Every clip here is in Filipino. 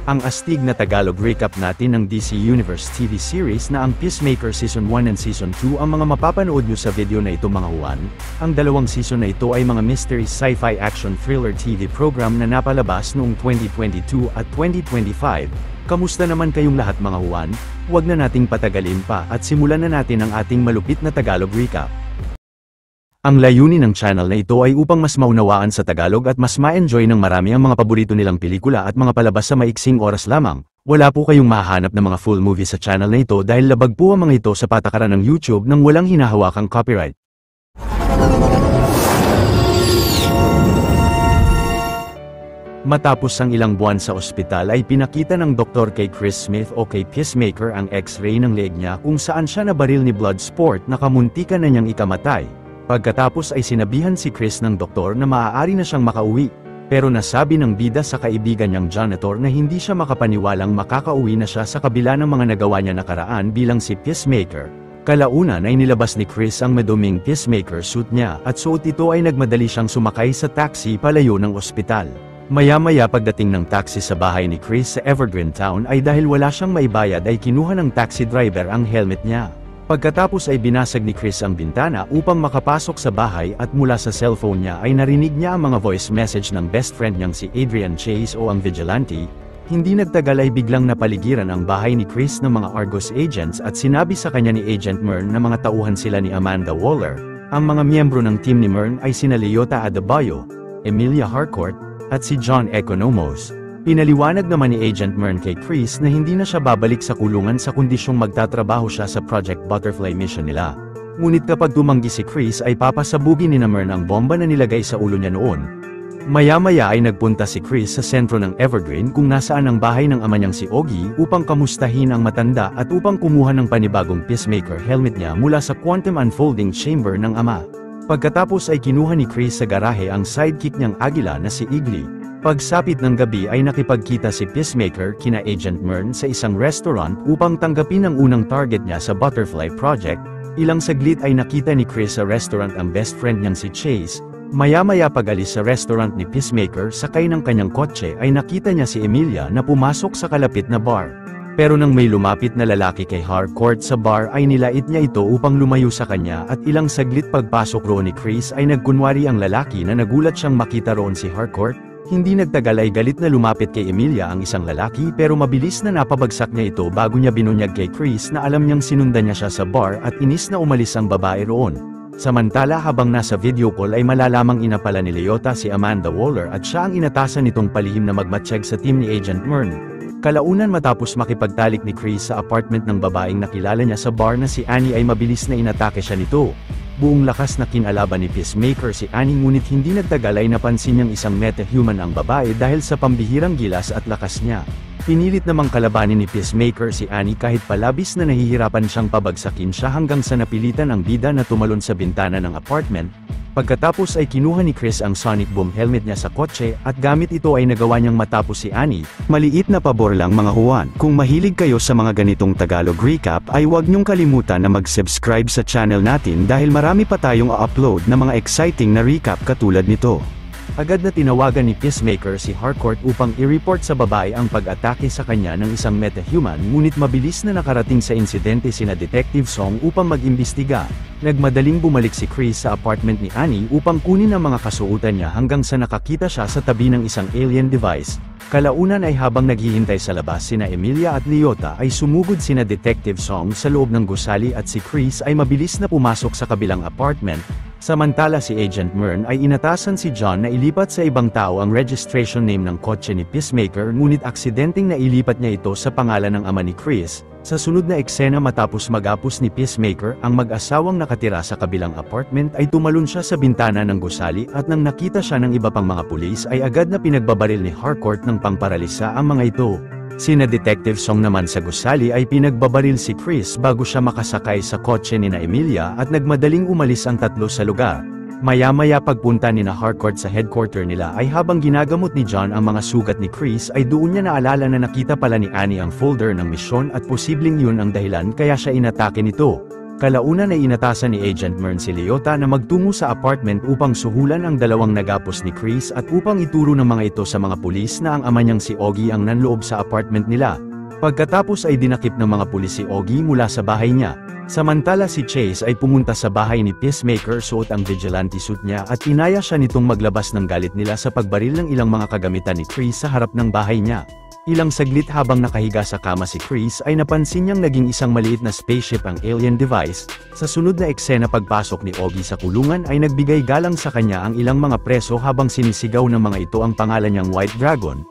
Ang astig na Tagalog recap natin ng DC Universe TV series na ang Peacemaker Season 1 and Season 2 ang mga mapapanood nyo sa video na ito mga Juan. Ang dalawang season na ito ay mga mystery sci-fi action thriller TV program na napalabas noong 2022 at 2025. Kamusta naman kayong lahat mga Juan? Huwag na nating patagalin pa at simulan na natin ang ating malupit na Tagalog recap. Ang layunin ng channel na ito ay upang mas maunawaan sa Tagalog at mas ma-enjoy ng marami ang mga paborito nilang pelikula at mga palabas sa maiksing oras lamang. Wala po kayong mahahanap ng mga full movie sa channel na ito dahil labag po ang mga ito sa patakaran ng YouTube nang walang hinahawakang copyright. Matapos ang ilang buwan sa ospital ay pinakita ng doktor kay Chris Smith o kay Peacemaker ang x-ray ng leeg niya kung saan siya nabaril ni Bloodsport na kamuntikan na niyang ikamatay. Pagkatapos ay sinabihan si Chris ng doktor na maaari na siyang makauwi, pero nasabi ng bida sa kaibigan niyang janitor na hindi siya makapaniwalang makakauwi na siya sa kabila ng mga nagawa niya nakaraan bilang si Peacemaker. Kalaunan ay nilabas ni Chris ang maduming Peacemaker suit niya at suot ito ay nagmadali siyang sumakay sa taxi palayo ng ospital. Maya-maya pagdating ng taxi sa bahay ni Chris sa Evergreen Town ay dahil wala siyang maibayad ay kinuha ng taxi driver ang helmet niya. Pagkatapos ay binasag ni Chris ang bintana upang makapasok sa bahay at mula sa cellphone niya ay narinig niya ang mga voice message ng best friend niyang si Adrian Chase o ang vigilante. Hindi nagtagal ay biglang napaligiran ang bahay ni Chris ng mga Argus agents at sinabi sa kanya ni Agent Mern na mga tauhan sila ni Amanda Waller. Ang mga miyembro ng team ni Mern ay sina Leota Adebayo, Emilia Harcourt, at si John Economos. Pinaliwanag naman ni Agent Mern kay Chris na hindi na siya babalik sa kulungan sa kondisyong magtatrabaho siya sa Project Butterfly mission nila. Ngunit kapag tumanggi si Chris ay papasabugin ni Mern ang bomba na nilagay sa ulo niya noon. Maya-maya ay nagpunta si Chris sa sentro ng Evergreen kung nasaan ang bahay ng ama niyang si Ogie upang kamustahin ang matanda at upang kumuha ng panibagong Peacemaker helmet niya mula sa quantum unfolding chamber ng ama. Pagkatapos ay kinuha ni Chris sa garahe ang sidekick niyang agila na si Igly. Pagsapit ng gabi ay nakipagkita si Peacemaker kina Agent Mern sa isang restaurant upang tanggapin ang unang target niya sa Butterfly Project. Ilang saglit ay nakita ni Chris sa restaurant ang best friend niyang si Chase. Maya-maya pag-alis sa restaurant ni Peacemaker sakay ng kanyang kotse ay nakita niya si Emilia na pumasok sa kalapit na bar. Pero nang may lumapit na lalaki kay Harcourt sa bar ay nilait niya ito upang lumayo sa kanya at ilang saglit pagpasok roon ni Chris ay nagkunwari ang lalaki na nagulat siyang makita roon si Harcourt. Hindi nagtagal ay galit na lumapit kay Emilia ang isang lalaki pero mabilis na napabagsak niya ito bago niya binunyag kay Chris na alam niyang sinundan niya siya sa bar at inis na umalis ang babae roon. Samantala habang nasa video call ay malalamang inapala ni Leota si Amanda Waller at siya ang inatasan nitong palihim na magmatsyag sa team ni Agent Mern. Kalaunan matapos makipagtalik ni Chris sa apartment ng babaeng nakilala niya sa bar na si Annie ay mabilis na inatake siya nito. Buong lakas na kinalaban ni Peacemaker si Annie ngunit hindi nagtagal ay napansin niyang isang metahuman ang babae dahil sa pambihirang gilas at lakas niya. Pinilit namang kalabanin ni Peacemaker si Annie kahit palabis na nahihirapan siyang pabagsakin siya hanggang sa napilitan ang bida na tumalon sa bintana ng apartment. Pagkatapos ay kinuha ni Chris ang sonic boom helmet niya sa kotse at gamit ito ay nagawa niyang matapos si Annie. Maliit na pabor lang mga Juan, kung mahilig kayo sa mga ganitong Tagalog recap ay huwag niyong kalimutan na mag-subscribe sa channel natin dahil marami pa tayong upload na mga exciting na recap katulad nito. Agad na tinawagan ni Peacemaker si Harcourt upang i-report sa babae ang pag-atake sa kanya ng isang metahuman ngunit mabilis na nakarating sa insidente sina Detective Song upang mag-imbestiga. Nagmadaling bumalik si Chris sa apartment ni Annie upang kunin ang mga kasuotan niya hanggang sa nakakita siya sa tabi ng isang alien device. Kalaunan ay habang naghihintay sa labas sina Emilia at Leota ay sumugod sina Detective Song sa loob ng gusali at si Chris ay mabilis na pumasok sa kabilang apartment. Samantala si Agent Mern ay inatasan si John na ilipat sa ibang tao ang registration name ng kotse ni Peacemaker ngunit aksidenteng nailipat niya ito sa pangalan ng ama ni Chris. Sa sunod na eksena matapos mag-apos ni Peacemaker ang mag-asawang nakatira sa kabilang apartment ay tumalon siya sa bintana ng gusali at nang nakita siya ng iba pang mga pulis ay agad na pinagbabaril ni Harcourt ng pangparalisa ang mga ito. Sina Detective Song naman sa gusali ay pinagbabaril si Chris bago siya makasakay sa kotse ni na Emilia at nagmadaling umalis ang tatlo sa lugar. Maya-maya pagpunta ni na Harcourt sa headquarter nila ay habang ginagamot ni John ang mga sugat ni Chris ay doon niya naalala na nakita pala ni Annie ang folder ng misyon at posibleng yun ang dahilan kaya siya inatake nito. Kalaunan ay inatasan ni Agent Mern si Leota na magtungo sa apartment upang suhulan ang dalawang nagapos ni Chris at upang ituro ng mga ito sa mga pulis na ang ama niyang si Augie ang nanloob sa apartment nila. Pagkatapos ay dinakip ng mga pulis si Augie mula sa bahay niya. Samantala si Chase ay pumunta sa bahay ni Peacemaker suot ang vigilante suit niya at inaya siya nitong maglabas ng galit nila sa pagbaril ng ilang mga kagamitan ni Chris sa harap ng bahay niya. Ilang saglit habang nakahiga sa kama si Chris ay napansin niyang naging isang maliit na spaceship ang alien device. Sa sunod na eksena pagpasok ni Augie sa kulungan ay nagbigay galang sa kanya ang ilang mga preso habang sinisigaw ng mga ito ang pangalan niyang White Dragon.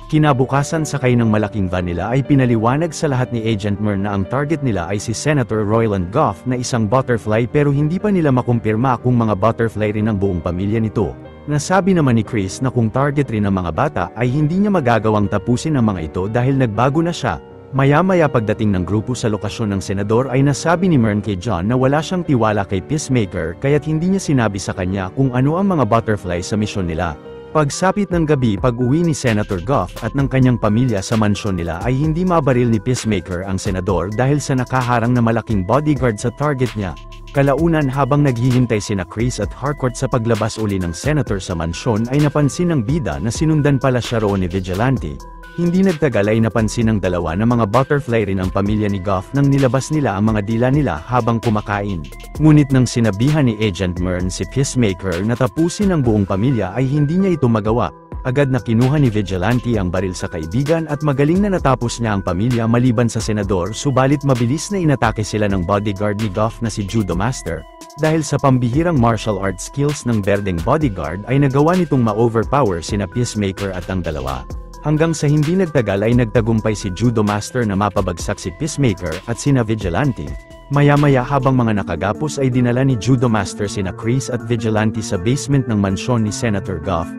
Kinabukasan sakay ng malaking van nila ay pinaliwanag sa lahat ni Agent Mern na ang target nila ay si Senator Royland Goff na isang butterfly pero hindi pa nila makumpirma kung mga butterfly rin ang buong pamilya nito. Nasabi naman ni Chris na kung target rin ng mga bata ay hindi niya magagawang tapusin ang mga ito dahil nagbago na siya. Maya-maya pagdating ng grupo sa lokasyon ng senador ay nasabi ni Mern kay John na wala siyang tiwala kay Peacemaker kaya't hindi niya sinabi sa kanya kung ano ang mga butterfly sa misyon nila. Pagsapit ng gabi pag-uwi ni Senator Goff at ng kanyang pamilya sa mansyon nila ay hindi mabaril ni Peacemaker ang senador dahil sa nakaharang na malaking bodyguard sa target niya. Kalaunan habang naghihintay sina Chris at Harcourt sa paglabas uli ng senator sa mansyon ay napansin ng bida na sinundan pala siya roon ni Vigilante. Hindi nagtagal ay napansin ng dalawa na mga butterfly rin ang pamilya ni Goff nang nilabas nila ang mga dila nila habang kumakain. Ngunit nang sinabihan ni Agent Mern si Peacemaker na tapusin ang buong pamilya ay hindi niya ito magawa. Agad na kinuha ni Vigilante ang baril sa kaibigan at magaling na natapos niya ang pamilya maliban sa senador subalit mabilis na inatake sila ng bodyguard ni Goff na si Judo Master. Dahil sa pambihirang martial arts skills ng berdeng bodyguard ay nagawa nitong ma-overpower sina Peacemaker at ang dalawa. Hanggang sa hindi nagtagal ay nagtagumpay si Judo Master na mapabagsak si Peacemaker at sina Vigilante. Maya-maya habang mga nakagapos ay dinala ni Judo Master sina Chris at Vigilante sa basement ng mansyon ni Senator Goff.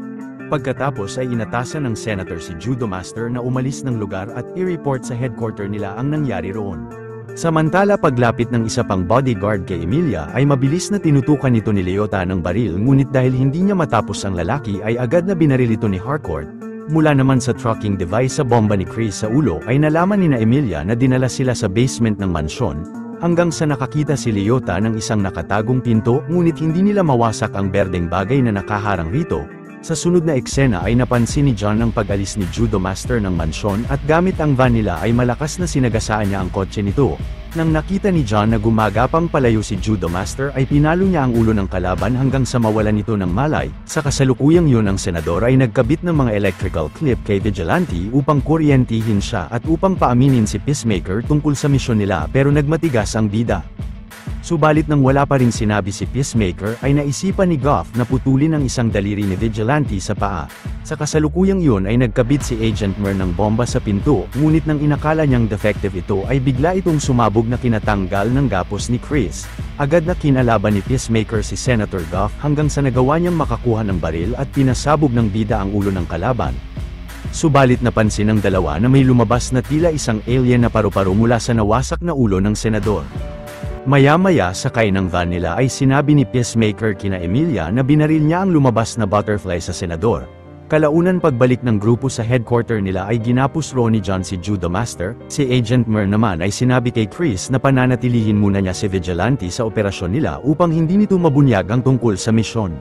Pagkatapos ay inatasan ng senator si Judo Master na umalis ng lugar at i-report sa headquarter nila ang nangyari roon. Samantala paglapit ng isa pang bodyguard kay Emilia ay mabilis na tinutukan ito ni Leota ng baril ngunit dahil hindi niya matapos ang lalaki ay agad na binaril ito ni Harcourt. Mula naman sa tracking device sa bomba ni Chris sa ulo ay nalaman ni na Emilia na dinala sila sa basement ng mansyon, hanggang sa nakakita si Leota ng isang nakatagong pinto ngunit hindi nila mawasak ang berdeng bagay na nakaharang rito. Sa sunod na eksena ay napansin ni John ang pag-alis ni Judo Master ng mansyon at gamit ang van nila ay malakas na sinagasaan niya ang kotse nito. Nang nakita ni John na gumagapang palayo si Judo Master ay pinalo niya ang ulo ng kalaban hanggang sa mawalan nito ng malay. Sa kasalukuyang yun ang senador ay nagkabit ng mga electrical clip kay Vigilante upang kuryentihin siya at upang paaminin si Peacemaker tungkol sa misyon nila pero nagmatigas ang bida. Subalit nang wala pa rin sinabi si Peacemaker ay naisipan ni Goff na putulin ang isang daliri ni Vigilante sa paa. Sa kasalukuyang yun ay nagkabit si Agent Mern ng bomba sa pinto, ngunit nang inakala niyang defective ito ay bigla itong sumabog na kinatanggal ng gapos ni Chris. Agad na kinalaban ni Peacemaker si Senator Goff hanggang sa nagawa niyang makakuha ng baril at pinasabog ng bida ang ulo ng kalaban. Subalit napansin ng dalawa na may lumabas na tila isang alien na paru-paro mula sa nawasak na ulo ng senador. Maya-maya sakay ng van nila ay sinabi ni Peacemaker kina Emilia na binaril niya ang lumabas na butterfly sa senador. Kalaunan pagbalik ng grupo sa headquarter nila ay ginapos roon ni John si Judo Master. Si Agent Mern naman ay sinabi kay Chris na pananatilihin muna niya si Vigilante sa operasyon nila upang hindi nito mabunyag ang tungkol sa misyon.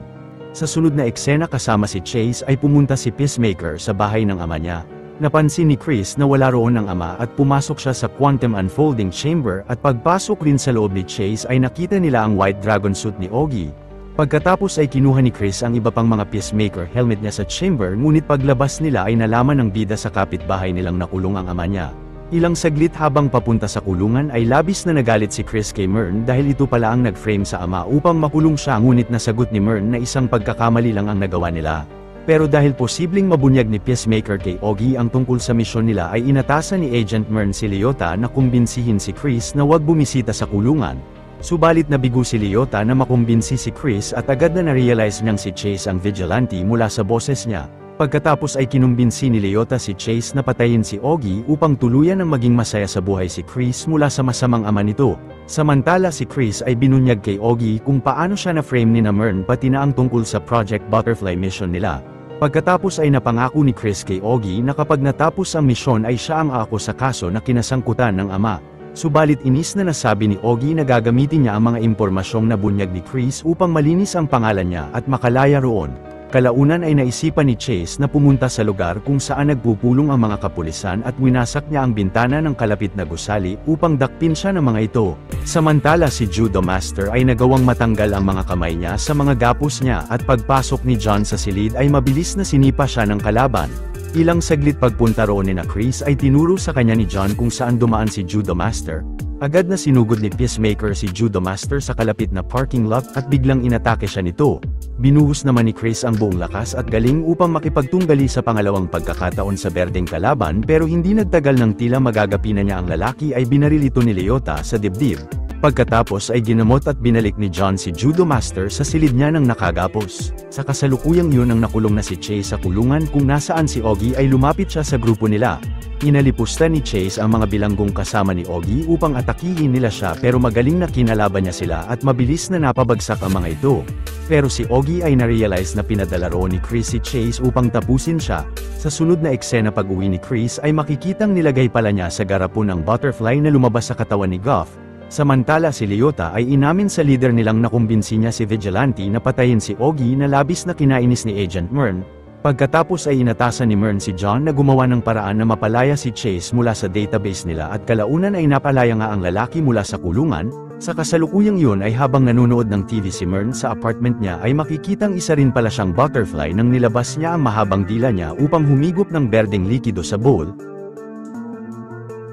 Sa sunod na eksena kasama si Chase ay pumunta si Peacemaker sa bahay ng ama niya. Napansin ni Chris na wala roon ang ama at pumasok siya sa Quantum Unfolding Chamber at pagpasok rin sa loob ni Chase ay nakita nila ang White Dragon suit ni Augie. Pagkatapos ay kinuha ni Chris ang iba pang mga Peacemaker helmet niya sa chamber ngunit paglabas nila ay nalaman ng bida sa kapitbahay nilang nakulong ang ama niya. Ilang saglit habang papunta sa kulungan ay labis na nagalit si Chris kay Mern dahil ito pala ang nag-frame sa ama upang makulong siya ngunit nasagot ni Mern na isang pagkakamali lang ang nagawa nila. Pero dahil posibleng mabunyag ni Peacemaker kay Augie ang tungkol sa misyon nila ay inatasan ni Agent Mern si Leota na kumbinsihin si Chris na huwag bumisita sa kulungan. Subalit nabigo si Leota na makumbinsi si Chris at agad na na-realize niyang si Chase ang Vigilante mula sa boses niya. Pagkatapos ay kinumbinsi ni Leota si Chase na patayin si Augie upang tuluyan ang maging masaya sa buhay si Chris mula sa masamang ama nito. Samantala si Chris ay binunyag kay Augie kung paano siya na-frame ni na Mern pati na ang tungkol sa Project Butterfly mission nila. Pagkatapos ay napangako ni Chris kay Augie na kapag natapos ang misyon ay siya ang aako sa kaso na kinasangkutan ng ama. Subalit inis na nasabi ni Ogie na gagamitin niya ang mga impormasyong nabunyag ni Chris upang malinis ang pangalan niya at makalaya roon. Kalaunan ay naisipan ni Chase na pumunta sa lugar kung saan nagpupulong ang mga kapulisan at winasak niya ang bintana ng kalapit na gusali upang dakpin siya ng mga ito. Samantala si Judo Master ay nagawang matanggal ang mga kamay niya sa mga gapos niya at pagpasok ni John sa silid ay mabilis na sinipa siya ng kalaban. Ilang saglit pagpunta roon ni na Chris ay tinuro sa kanya ni John kung saan dumaan si Judo Master. Agad na sinugod ni Peacemaker si Judo Master sa kalapit na parking lot at biglang inatake siya nito. Binuhos naman ni Chris ang buong lakas at galing upang makipagtunggali sa pangalawang pagkakataon sa berdeng kalaban pero hindi nagtagal ng tila magagapi na niya ang lalaki ay binaril ito ni Lyotta sa dibdib. Pagkatapos ay ginamot at binalik ni John si Judo Master sa silid niya ng nakagapos. Sa kasalukuyang yun ang nakulong na si Chase sa kulungan kung nasaan si Ogie ay lumapit siya sa grupo nila. Inalipusta ni Chase ang mga bilanggong kasama ni Ogie upang atakihin nila siya pero magaling na kinalaban niya sila at mabilis na napabagsak ang mga ito. Pero si Ogie ay narealize na pinadala roon ni Chris si Chase upang tapusin siya. Sa sunod na eksena pag-uwi ni Chris ay makikitang nilagay pala niya sa garapon ang butterfly na lumabas sa katawan ni Goff. Samantala si Lyotta ay inamin sa leader nilang nakumbinsi niya si Vigilante na patayin si Ogie na labis na kinainis ni Agent Murn. Pagkatapos ay inatasan ni Murn si John na gumawa ng paraan na mapalaya si Chase mula sa database nila at kalaunan ay napalaya nga ang lalaki mula sa kulungan. Sa kasalukuyang yun ay habang nanonood ng TV si Murn sa apartment niya ay makikitang isa rin pala siyang butterfly nang nilabas niya ang mahabang dila niya upang humigop ng berdeng likido sa bowl.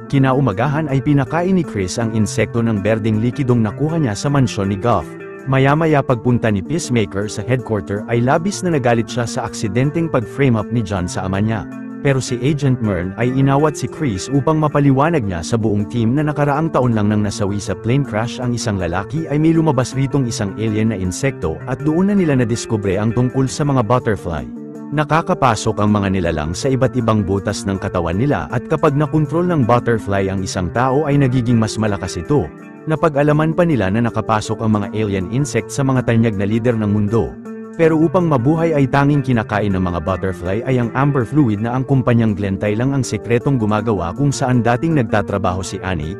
Kinaumagahan ay pinakain ni Chris ang insekto ng berdeng likidong nakuha niya sa mansyon ni Goff. Maya-maya pagpunta ni Peacemaker sa headquarter ay labis na nagalit siya sa aksidenteng pag-frame up ni John sa ama niya. Pero si Agent Murn ay inawat si Chris upang mapaliwanag niya sa buong team na nakaraang taon lang nang nasawi sa plane crash ang isang lalaki ay may lumabas ritong isang alien na insekto at doon na nila nadiskubre ang tungkol sa mga butterfly. Nakakapasok ang mga nilalang sa iba't ibang butas ng katawan nila at kapag nakontrol ng butterfly ang isang tao ay nagiging mas malakas ito. Napag-alaman pa nila na nakapasok ang mga alien insect sa mga tanyag na lider ng mundo. Pero upang mabuhay ay tanging kinakain ng mga butterfly ay ang amber fluid na ang kumpanyang Glentay lang ang sekretong gumagawa kung saan dating nagtatrabaho si Annie.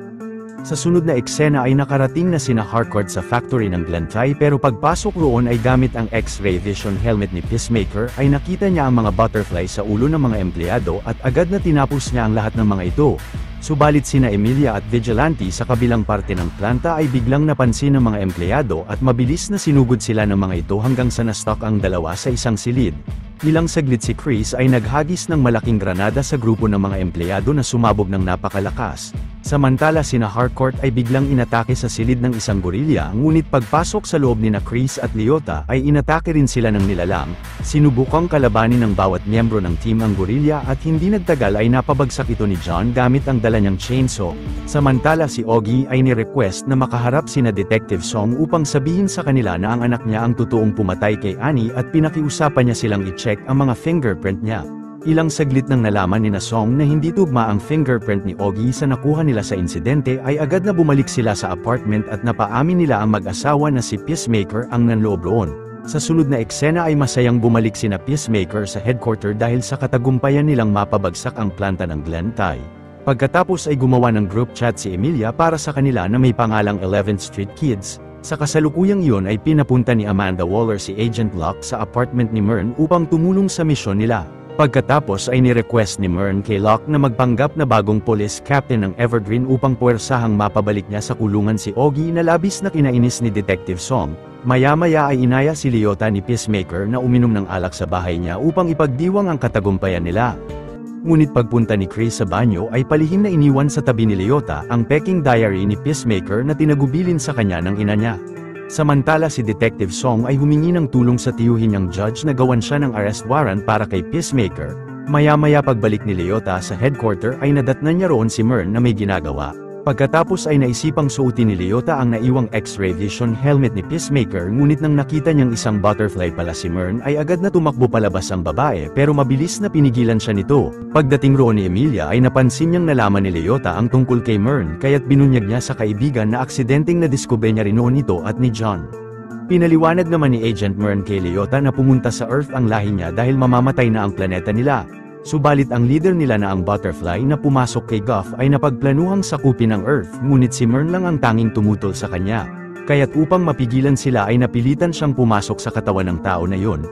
Sa sunod na eksena ay nakarating na sina Harcourt sa factory ng Glentay pero pagpasok roon ay gamit ang X-ray vision helmet ni Peacemaker ay nakita niya ang mga butterfly sa ulo ng mga empleyado at agad na tinapos niya ang lahat ng mga ito. Subalit sina Emilia at Vigilante sa kabilang parte ng planta ay biglang napansin ng mga empleyado at mabilis na sinugod sila ng mga ito hanggang sa na-stuck ang dalawa sa isang silid. Ilang saglit si Chris ay naghagis ng malaking granada sa grupo ng mga empleyado na sumabog ng napakalakas. Samantala sina Harcourt ay biglang inatake sa silid ng isang gorilya ngunit pagpasok sa loob ni na Chris at Lyotta ay inatake rin sila ng nilalang. Sinubukang kalabanin ng bawat miyembro ng team ang gorilya at hindi nagtagal ay napabagsak ito ni John gamit ang dala niyang chainsaw. Samantala si Ogie ay ni-request na makaharap sina Detective Song upang sabihin sa kanila na ang anak niya ang totoong pumatay kay Annie at pinakiusapan niya silang i-check ang mga fingerprint niya. Ilang saglit nang nalaman ni na Song na hindi tugma ang fingerprint ni Ogie sa nakuha nila sa insidente ay agad na bumalik sila sa apartment at napaamin nila ang mag-asawa na si Peacemaker ang nanloob roon. Sa sunod na eksena ay masayang bumalik sina Peacemaker sa headquarter dahil sa katagumpayan nilang mapabagsak ang planta ng Glentay. Pagkatapos ay gumawa ng group chat si Emilia para sa kanila na may pangalang 11th Street Kids. Sa kasalukuyang iyon ay pinapunta ni Amanda Waller si Agent Locke sa apartment ni Murn upang tumulong sa misyon nila. Pagkatapos ay ni-request ni Murn kay Locke na magpanggap na bagong police captain ng Evergreen upang puwersahang mapabalik niya sa kulungan si Ogie na labis na kinainis ni Detective Song. Maya-maya ay inaya si Lyotta ni Peacemaker na uminom ng alak sa bahay niya upang ipagdiwang ang katagumpayan nila. Ngunit pagpunta ni Chris sa banyo ay palihim na iniwan sa tabi ni Lyotta ang peking diary ni Peacemaker na tinagubilin sa kanya ng ina niya. Samantala si Detective Song ay humingi ng tulong sa tiyuhin niyang judge na gawan siya ng arrest warrant para kay Peacemaker. Maya-maya pagbalik ni Lyotta sa headquarter ay nadatnan niya roon si Murn na may ginagawa. Pagkatapos ay naisipang suotin ni Lyotta ang naiwang X-ray vision helmet ni Peacemaker ngunit nang nakita niyang isang butterfly pala si Murn ay agad na tumakbo palabas ang babae pero mabilis na pinigilan siya nito. Pagdating roon ni Emilia ay napansin niyang nalaman ni Lyotta ang tungkol kay Murn kaya't binunyag niya sa kaibigan na aksidenteng nadiskubre niya rin noon ito at ni John. Pinaliwanag naman ni Agent Murn kay Lyotta na pumunta sa Earth ang lahi niya dahil mamamatay na ang planeta nila. Subalit ang leader nila na ang Butterfly na pumasok kay Goff ay napagplanuhang sakupin ang Earth, ngunit si Mern lang ang tanging tumutol sa kanya. Kaya't upang mapigilan sila ay napilitan siyang pumasok sa katawan ng tao na yon.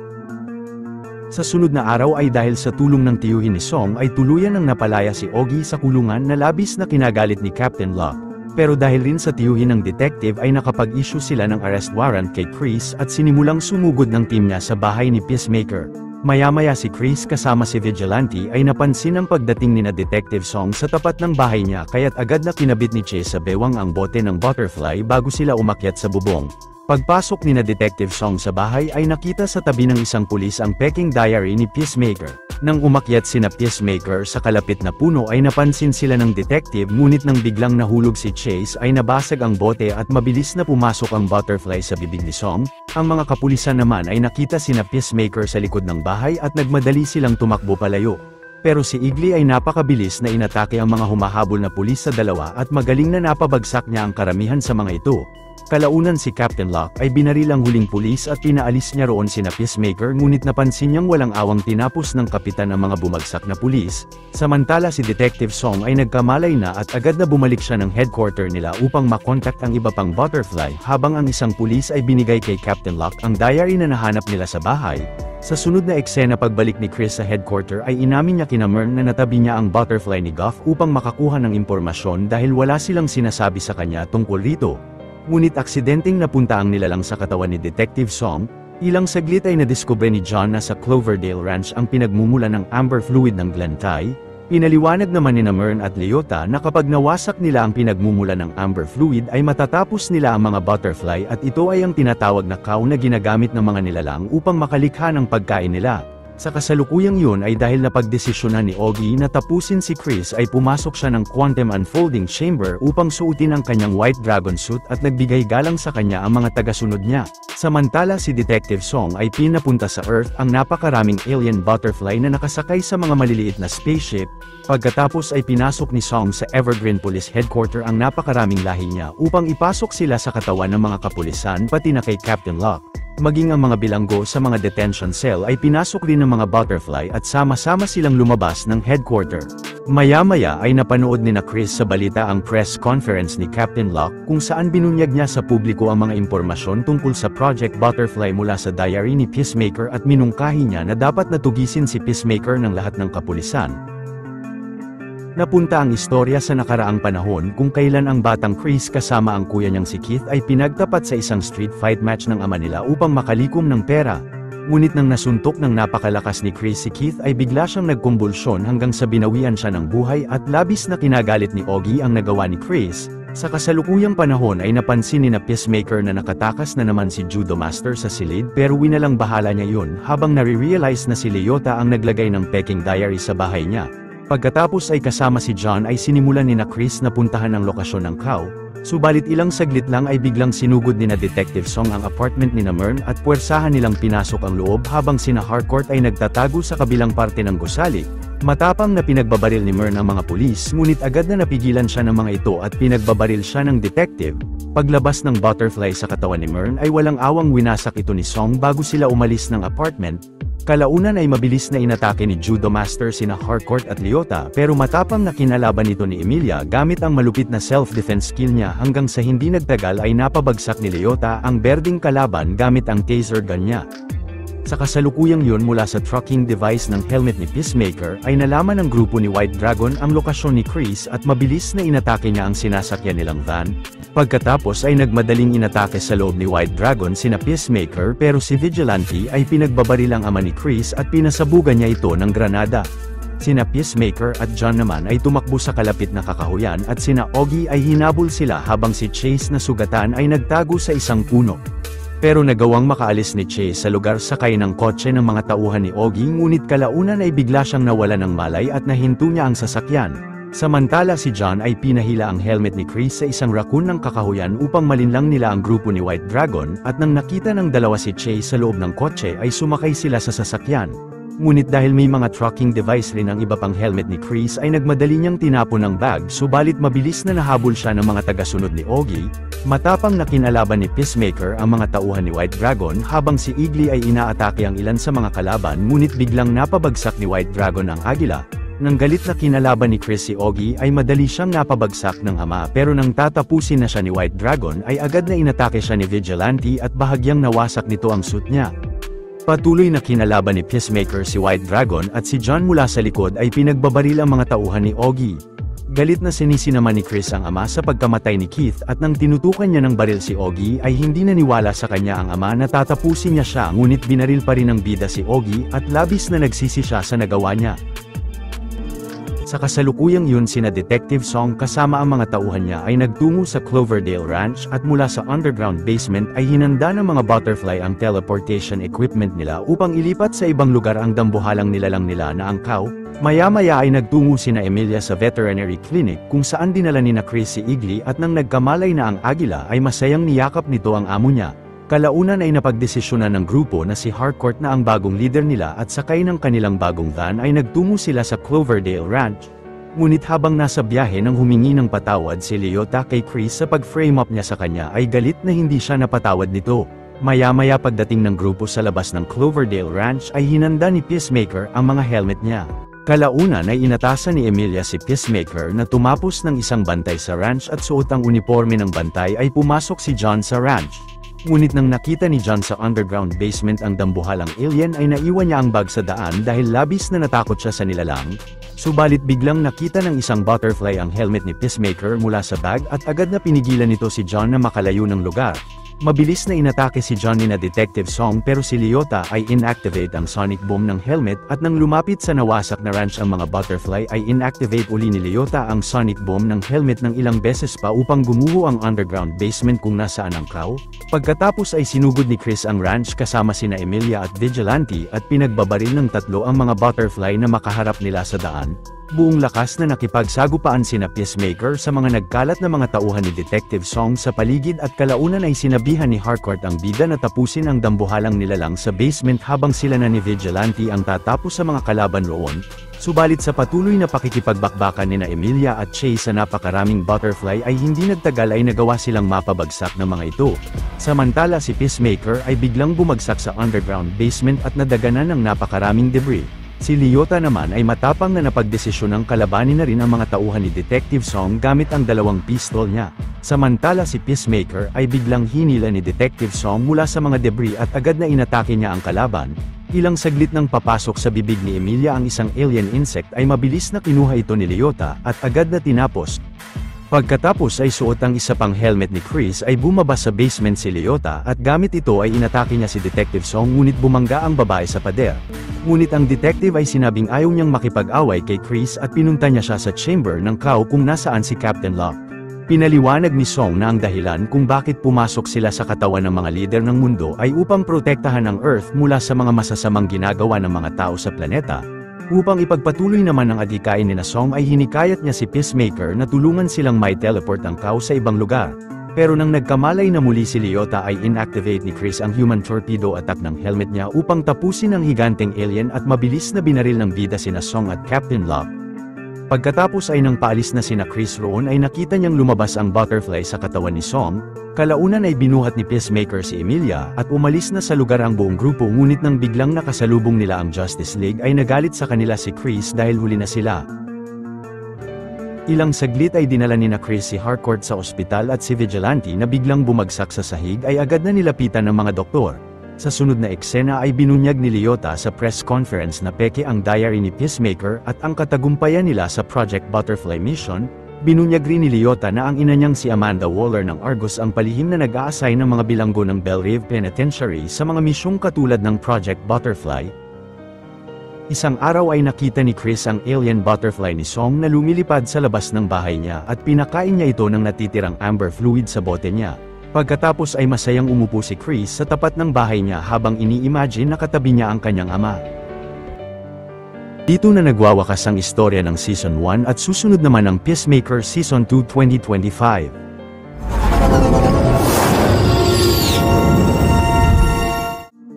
Sa sunod na araw ay dahil sa tulong ng tiyuhin ni Song ay tuluyan nang napalaya si Ogi sa kulungan na labis na kinagalit ni Captain Locke. Pero dahil rin sa tiyuhin ng detective ay nakapag-issue sila ng arrest warrant kay Chris at sinimulang sumugod ng team niya sa bahay ni Peacemaker. Maya-maya si Chris kasama si Vigilante ay napansin ang pagdating ni na Detective Song sa tapat ng bahay niya kaya't agad na kinabit ni Chase sa bewang ang bote ng Butterfly bago sila umakyat sa bubong. Pagpasok ni na Detective Song sa bahay ay nakita sa tabi ng isang pulis ang peking diary ni Peacemaker. Nang umakyat sina Peacemaker sa kalapit na puno ay napansin sila ng detective ngunit nang biglang nahulog si Chase ay nabasag ang bote at mabilis na pumasok ang Butterfly sa bibig ni Song. Ang mga kapulisan naman ay nakita sina Peacemaker sa likod ng bahay at nagmadali silang tumakbo palayo. Pero si Igli ay napakabilis na inatake ang mga humahabol na pulis sa dalawa at magaling na napabagsak niya ang karamihan sa mga ito. Kalaunan si Captain Locke ay binaril ang huling pulis at pinaalis niya roon sina Peacemaker ngunit napansin niyang walang awang tinapos ng kapitan ang mga bumagsak na pulis. Samantala si Detective Song ay nagkamalay na at agad na bumalik siya ng headquarter nila upang makontak ang iba pang Butterfly habang ang isang pulis ay binigay kay Captain Locke ang diary na nahanap nila sa bahay. Sa sunod na eksena pagbalik ni Chris sa headquarter ay inamin niya kina Mern na natabi niya ang Butterfly ni Goff upang makakuha ng impormasyon dahil wala silang sinasabi sa kanya tungkol rito. Ngunit aksidenteng napunta ang nilalang sa katawan ni Detective Song. Ilang saglit ay nadiskubre ni John na sa Cloverdale Ranch ang pinagmumula ng amber fluid ng Glen Tai. Pinaliwanag naman ni Mern at Leota na kapag nawasak nila ang pinagmumula ng amber fluid ay matatapos nila ang mga Butterfly at ito ay ang tinatawag na cow na ginagamit ng mga nilalang upang makalikha ng pagkain nila. Sa kasalukuyang yun ay dahil napagdesisyonan ni Ogi na tapusin si Chris ay pumasok siya ng Quantum Unfolding Chamber upang suotin ang kanyang White Dragon suit at nagbigay galang sa kanya ang mga tagasunod niya. Samantala si Detective Song ay pinapunta sa Earth ang napakaraming alien butterfly na nakasakay sa mga maliliit na spaceship. Pagkatapos ay pinasok ni Song sa Evergreen Police Headquarter ang napakaraming lahi niya upang ipasok sila sa katawan ng mga kapulisan pati na kay Captain Locke. Maging ang mga bilanggo sa mga detention cell ay pinasok din ng mga Butterfly at sama-sama silang lumabas ng headquarter. Maya-maya ay napanood ni na Chris sa balita ang press conference ni Captain Locke kung saan binunyag niya sa publiko ang mga impormasyon tungkol sa Project Butterfly mula sa diary ni Peacemaker at minungkahi niya na dapat natugisin si Peacemaker ng lahat ng kapulisan. Napunta ang istorya sa nakaraang panahon kung kailan ang batang Chris kasama ang kuya niyang si Keith ay pinagtapat sa isang street fight match ng ama nila upang makalikom ng pera. Ngunit nang nasuntok ng napakalakas ni Chris si Keith ay bigla siyang nagkumbulsyon hanggang sa binawian siya ng buhay at labis na kinagalit ni Ogi ang nagawa ni Chris. Sa kasalukuyang panahon ay napansin ni na Peacemaker na nakatakas na naman si Judo Master sa silid pero winalang bahala niya yun habang nare-realize na si Leota ang naglagay ng peking diary sa bahay niya. Pagkatapos ay kasama si John ay sinimulan ni na Chris na puntahan ang lokasyon ng cow, subalit ilang saglit lang ay biglang sinugod ni na Detective Song ang apartment ni na Mern at puwersahan nilang pinasok ang loob habang sina Harcourt ay nagtatago sa kabilang parte ng gusali. Matapang na pinagbabaril ni Mern ang mga pulis ngunit agad na napigilan siya ng mga ito at pinagbabaril siya ng detective. Paglabas ng Butterfly sa katawan ni Mern ay walang awang winasak ito ni Song bago sila umalis ng apartment. Kalaunan ay mabilis na inatake ni Judo Master sina Harcourt at Leota pero matapang na kinalaban ito ni Emilia gamit ang malupit na self-defense skill niya hanggang sa hindi nagtagal ay napabagsak ni Leota ang berdeng kalaban gamit ang taser gun niya. Sa kasalukuyang yun mula sa tracking device ng helmet ni Peacemaker ay nalaman ng grupo ni White Dragon ang lokasyon ni Chris at mabilis na inatake niya ang sinasakyan nilang van. Pagkatapos ay nagmadaling inatake sa loob ni White Dragon sina Peacemaker pero si Vigilante ay pinagbabaril ang ama ni Chris at pinasabugan niya ito ng granada. Sina Peacemaker at John naman ay tumakbo sa kalapit na kakahuyan at sina Ogi ay hinabol sila habang si Chase na sugatan ay nagtago sa isang puno. Pero nagawang makaalis ni Chase sa lugar sakay ng kotse ng mga tauhan ni Ogi ngunit kalaunan ay bigla siyang nawala ng malay at nahinto niya ang sasakyan. Samantala si John ay pinahila ang helmet ni Chris sa isang raccoon ng kakahuyan upang malinlang nila ang grupo ni White Dragon at nang nakita ng dalawa si Chase sa loob ng kotse ay sumakay sila sa sasakyan. Ngunit dahil may mga tracking device rin ang iba pang helmet ni Chris ay nagmadali niyang tinapon ng bag subalit mabilis na nahabol siya ng mga tagasunod ni Augie. Matapang na kinalaban ni Peacemaker ang mga tauhan ni White Dragon habang si Eagly ay inaatake ang ilan sa mga kalaban ngunit biglang napabagsak ni White Dragon ang Agila. Nang galit na kinalaban ni Chris si Augie ay madali siyang napabagsak ng ama pero nang tatapusin na siya ni White Dragon ay agad na inatake siya ni Vigilante at bahagyang nawasak nito ang suit niya. Patuloy na kinalaban ni Peacemaker si White Dragon at si John mula sa likod ay pinagbabaril ang mga tauhan ni Augie. Galit na sinisi naman ni Chris ang ama sa pagkamatay ni Keith at nang tinutukan niya ng baril si Augie ay hindi naniwala sa kanya ang ama na tatapusin niya siya ngunit binaril pa rin ng bida si Augie at labis na nagsisi siya sa nagawa niya. Sa kasalukuyang yun sina Detective Song kasama ang mga tauhan niya ay nagtungo sa Cloverdale Ranch at mula sa underground basement ay hinanda ng mga Butterfly ang teleportation equipment nila upang ilipat sa ibang lugar ang dambuhalang nilalang nila na angkaw. Maya-maya ay nagtungo sina Emilia sa veterinary clinic kung saan dinala ni na Chris si Eagly at nang nagkamalay na ang Agila ay masayang niyakap nito ang amo niya. Kalaunan ay napagdesisyonan ng grupo na si Harcourt na ang bagong leader nila at sakay ng kanilang bagong van ay nagtungo sila sa Cloverdale Ranch. Ngunit habang nasa biyahe nang humingi ng patawad si Leota kay Chris sa pag-frame up niya sa kanya ay galit na hindi siya napatawad nito. Maya-maya pagdating ng grupo sa labas ng Cloverdale Ranch ay hinanda ni Peacemaker ang mga helmet niya. Kalaunan ay inatasan ni Emilia si Peacemaker na tumapos ng isang bantay sa ranch at suot ang uniforme ng bantay ay pumasok si John sa ranch. Ngunit nang nakita ni John sa underground basement ang dambuhalang alien ay naiwan niya ang bag sa daan dahil labis na natakot siya sa nilalang. Subalit biglang nakita ng isang Butterfly ang helmet ni Peacemaker mula sa bag at agad na pinigilan nito si John na makalayo ng lugar. Mabilis na inatake si John ni na Detective Song pero si Leota ay inactivate ang sonic boom ng helmet at nang lumapit sa nawasak na ranch ang mga Butterfly ay inactivate uli ni Leota ang sonic boom ng helmet ng ilang beses pa upang gumuho ang underground basement kung nasaan ang crow. Pagkatapos ay sinugod ni Chris ang ranch kasama sina Emilia at Vigilante at pinagbabaril ng tatlo ang mga Butterfly na makaharap nila sa daan. Buong lakas na nakipagsagupaan sina Peacemaker sa mga nagkalat na mga tauhan ni Detective Song sa paligid at kalaunan ay sinabihan ni Harcourt ang bida na tapusin ang dambuhalang nilalang sa basement habang sila na ni Vigilante ang tatapos sa mga kalaban roon. Subalit sa patuloy na pakikipagbakbakan nina Emilia at Chase sa napakaraming Butterfly ay hindi nagtagal ay nagawa silang mapabagsak ng mga ito. Samantala si Peacemaker ay biglang bumagsak sa underground basement at nadaganan ng napakaraming debris. Si Leota naman ay matapang na napagdesisyon ng kalabanin na rin ang mga tauhan ni Detective Song gamit ang dalawang pistol niya. Samantala si Peacemaker ay biglang hinila ni Detective Song mula sa mga debris at agad na inatake niya ang kalaban. Ilang saglit nang papasok sa bibig ni Emilia ang isang alien insect ay mabilis na kinuha ito ni Leota at agad na tinapos. Pagkatapos ay suot ang isa pang helmet ni Chris ay bumaba sa basement si Leota at gamit ito ay inatake niya si Detective Song ngunit bumangga ang babae sa pader. Ngunit ang detective ay sinabing ayaw niyang makipag-away kay Chris at pinunta niya siya sa chamber ng Crow kung nasaan si Captain Locke. Pinaliwanag ni Song na ang dahilan kung bakit pumasok sila sa katawan ng mga lider ng mundo ay upang protektahan ang Earth mula sa mga masasamang ginagawa ng mga tao sa planeta. Upang ipagpatuloy naman ang adhikain ni Song ay hinikayat niya si Peacemaker na tulungan silang may teleport ang Crow sa ibang lugar. Pero nang nagkamalay na muli si Leota ay inactivate ni Chris ang human torpedo attack ng helmet niya upang tapusin ang higanteng alien at mabilis na binaril ng bida sina Song at Captain Locke. Pagkatapos ay nang paalis na sina Chris roon ay nakita niyang lumabas ang Butterfly sa katawan ni Song. Kalaunan ay binuhat ni Peacemaker si Emilia at umalis na sa lugar ang buong grupo ngunit nang biglang nakasalubong nila ang Justice League ay nagalit sa kanila si Chris dahil huli na sila. Ilang saglit ay dinala ni na Chris si Harcourt sa ospital at si Vigilante na biglang bumagsak sa sahig ay agad na nilapitan ng mga doktor. Sa sunod na eksena ay binunyag ni Leota sa press conference na peke ang diary ni Peacemaker at ang katagumpayan nila sa Project Butterfly Mission. Binunyag rin ni Leota na ang ina niyang si Amanda Waller ng Argus ang palihim na nag-aassign ng mga bilanggo ng Bellerive Penitentiary sa mga misyong katulad ng Project Butterfly. Isang araw ay nakita ni Chris ang alien butterfly ni Song na lumilipad sa labas ng bahay niya at pinakain niya ito ng natitirang amber fluid sa bote niya. Pagkatapos ay masayang umupo si Chris sa tapat ng bahay niya habang ini-imagine na katabi niya ang kanyang ama. Dito na nagwawakas ang istorya ng Season 1 at susunod naman ang Peacemaker Season 2 2025.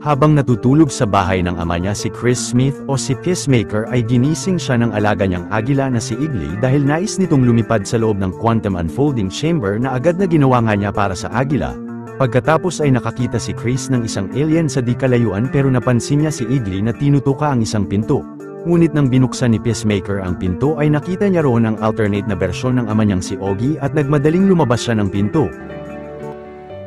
Habang natutulog sa bahay ng ama niya si Chris Smith o si Peacemaker ay ginising siya ng alaga niyang agila na si Igli dahil nais nitong lumipad sa loob ng quantum unfolding chamber na agad na ginawa nga niya para sa agila. Pagkatapos ay nakakita si Chris ng isang alien sa di kalayuan pero napansin niya si Igli na tinutuka ang isang pinto. Ngunit nang binuksan ni Peacemaker ang pinto ay nakita niya roon ang alternate na bersyon ng ama niyang si Ogie at nagmadaling lumabas siya ng pinto.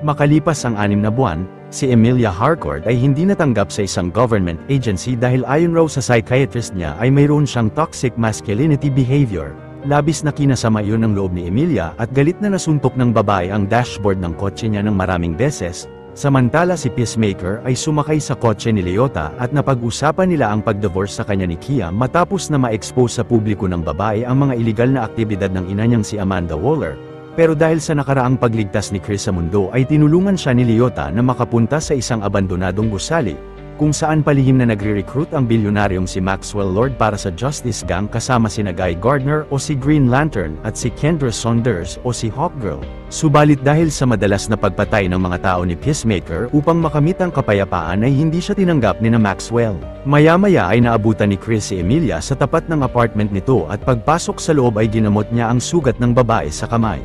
Makalipas ang 6 na buwan, si Emilia Harcourt ay hindi natanggap sa isang government agency dahil ayon raw sa psychiatrist niya ay mayroon siyang toxic masculinity behavior. Labis na kinasama iyon ng loob ni Emilia at galit na nasuntok ng babae ang dashboard ng kotse niya ng maraming beses, samantala si Peacemaker ay sumakay sa kotse ni Leota at napag-usapan nila ang pag-divorce sa kanya ni Kia matapos na ma-expose sa publiko ng babae ang mga iligal na aktibidad ng ina niyang si Amanda Waller. Pero dahil sa nakaraang pagligtas ni Chris sa mundo ay tinulungan siya ni Leota na makapunta sa isang abandonadong gusali, kung saan palihim na nagre-recruit ang bilyonaryong si Maxwell Lord para sa Justice Gang kasama sina Guy Gardner o si Green Lantern at si Kendra Saunders o si Hawkgirl. Subalit dahil sa madalas na pagpatay ng mga tao ni Peacemaker upang makamit ang kapayapaan ay hindi siya tinanggap ni na Maxwell. Maya-maya ay naabutan ni Chris si Emilia sa tapat ng apartment nito at pagpasok sa loob ay ginamot niya ang sugat ng babae sa kamay.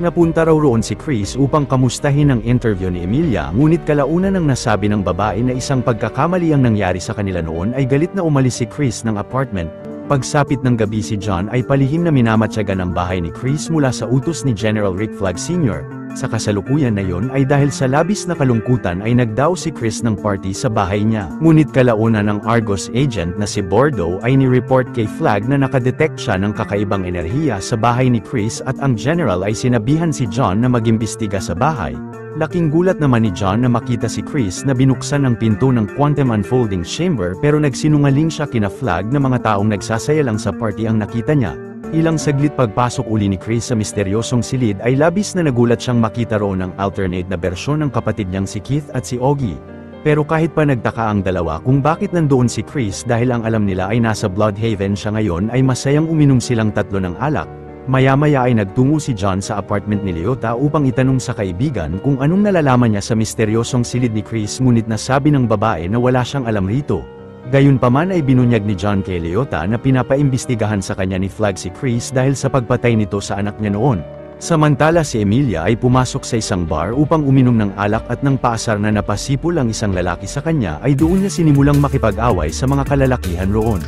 Napunta raw roon si Chris upang kamustahin ang interview ni Emilia ngunit kalaunan ng nasabi ng babae na isang pagkakamali ang nangyari sa kanila noon ay galit na umalis si Chris ng apartment. Pagsapit ng gabi si John ay palihim na minamatyagan ang bahay ni Chris mula sa utos ni General Rick Flag Sr. Sa kasalukuyan na yon ay dahil sa labis na kalungkutan ay nagdao si Chris ng party sa bahay niya. Ngunit kalaunan ng Argos agent na si Bordeaux ay ni-report kay Flag na nakadetect siya ng kakaibang enerhiya sa bahay ni Chris at ang general ay sinabihan si John na mag-imbestiga sa bahay. Laking gulat naman ni John na makita si Chris na binuksan ang pinto ng quantum unfolding chamber pero nagsinungaling siya kina Flag na mga taong nagsasaya lang sa party ang nakita niya. Ilang saglit pagpasok uli ni Chris sa misteryosong silid ay labis na nagulat siyang makita roon ang alternate na bersyon ng kapatid niyang si Keith at si Ogie. Pero kahit pa nagtaka ang dalawa kung bakit nandoon si Chris dahil ang alam nila ay nasa Bloodhaven siya ngayon ay masayang uminom silang tatlo ng alak. Maya-maya ay nagtungo si John sa apartment ni Leota upang itanong sa kaibigan kung anong nalalaman niya sa misteryosong silid ni Chris ngunit nasabi ng babae na wala siyang alam rito. Gayunpaman ay binunyag ni John kay Leota na pinapaimbestigahan sa kanya ni Flag si Chris dahil sa pagpatay nito sa anak niya noon. Samantala si Emilia ay pumasok sa isang bar upang uminom ng alak at nang paasar na napasipol ang isang lalaki sa kanya ay doon niya sinimulang makipag-away sa mga kalalakihan roon.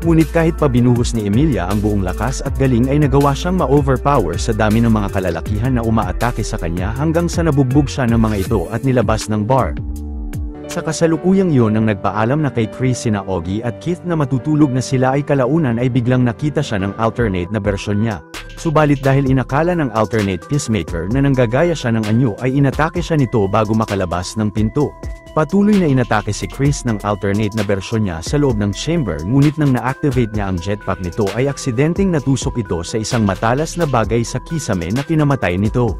Ngunit kahit pa binuhos ni Emilia ang buong lakas at galing ay nagawa siyang ma-overpower sa dami ng mga kalalakihan na umaatake sa kanya hanggang sa nabugbog siya ng mga ito at nilabas ng bar. Sa kasalukuyang iyon nang nagpaalam na kay Chris sina Ogie at Keith na matutulog na sila ay kalaunan ay biglang nakita siya ng alternate na bersyon niya. Subalit dahil inakala ng alternate Peacemaker na nanggagaya siya ng anyo ay inatake siya nito bago makalabas ng pinto. Patuloy na inatake si Chris ng alternate na bersyon niya sa loob ng chamber ngunit nang na-activate niya ang jetpack nito ay aksidenteng natusok ito sa isang matalas na bagay sa kisame na kinamatay nito.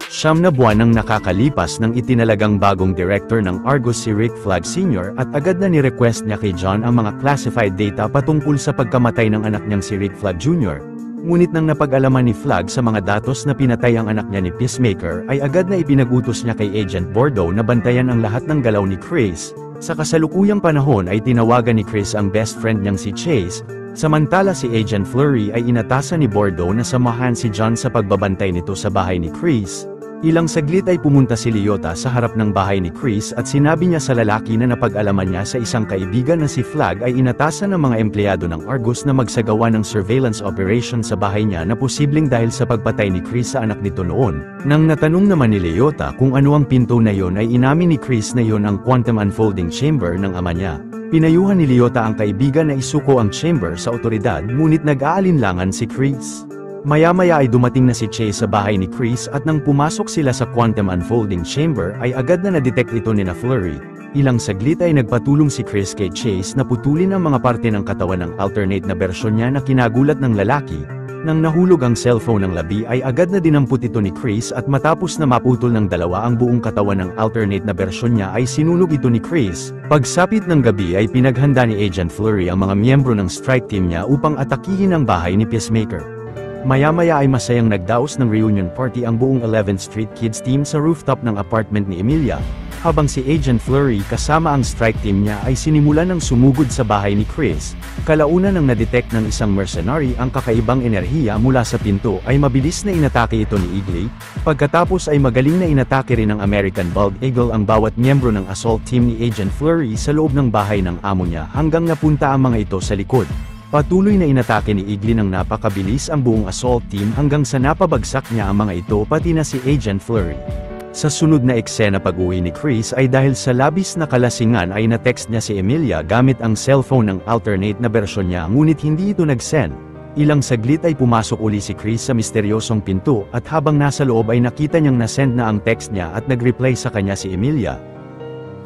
9 na buwan nang nakakalipas nang itinalagang bagong director ng Argos si Rick Flag Sr. at agad na ni-request niya kay John ang mga classified data patungkol sa pagkamatay ng anak niyang si Rick Flag Jr. Ngunit nang napag-alaman ni Flag sa mga datos na pinatay ang anak niya ni Peacemaker ay agad na ipinag-utos niya kay Agent Bordeaux na bantayan ang lahat ng galaw ni Chris. Sa kasalukuyang panahon ay tinawagan ni Chris ang best friend niyang si Chase, samantala si Agent Fleury ay inatasan ni Bordeaux na samahan si John sa pagbabantay nito sa bahay ni Chris. Ilang saglit ay pumunta si Leota sa harap ng bahay ni Chris at sinabi niya sa lalaki na napag-alaman niya sa isang kaibigan na si Flag ay inatasan ng mga empleyado ng Argos na magsagawa ng surveillance operation sa bahay niya na posibleng dahil sa pagpatay ni Chris sa anak nito noon. Nang natanong naman ni Leota kung ano ang pinto na yon ay inamin ni Chris na yon ang quantum unfolding chamber ng ama niya. Pinayuhan ni Leota ang kaibigan na isuko ang chamber sa otoridad ngunit nag-aalinlangan si Chris. Maya-maya ay dumating na si Chase sa bahay ni Chris at nang pumasok sila sa quantum unfolding chamber ay agad na na-detect ito ni Fleury. Ilang saglit ay nagpatulong si Chris kay Chase na putulin ang mga parte ng katawan ng alternate na bersyon niya na kinagulat ng lalaki. Nang nahulog ang cellphone ng labi ay agad na dinampot ito ni Chris at matapos na maputol ng dalawa ang buong katawan ng alternate na bersyon niya ay sinunog ito ni Chris. Pagsapit ng gabi ay pinaghanda ni Agent Fleury ang mga miyembro ng strike team niya upang atakihin ang bahay ni Peacemaker. Maya-maya ay masayang nagdaos ng reunion party ang buong 11th Street Kids team sa rooftop ng apartment ni Emilia. Habang si Agent Fleury kasama ang strike team niya ay sinimulan ng sumugod sa bahay ni Chris, kalaunan nang nadetect ng isang mercenary ang kakaibang enerhiya mula sa pinto ay mabilis na inatake ito ni Eagle, pagkatapos ay magaling na inatake rin ng American Bald Eagle ang bawat miyembro ng assault team ni Agent Fleury sa loob ng bahay ng amo niya hanggang napunta ang mga ito sa likod. Patuloy na inatake ni Eagle ng napakabilis ang buong assault team hanggang sa napabagsak niya ang mga ito pati na si Agent Fleury. Sa sunod na eksena pag-uwi ni Chris ay dahil sa labis na kalasingan ay na-text niya si Emilia gamit ang cellphone ng alternate na bersyon niya ngunit hindi ito nag-send. Ilang saglit ay pumasok uli si Chris sa misteryosong pinto at habang nasa loob ay nakita niyang na-send na ang text niya at nag-reply sa kanya si Emilia.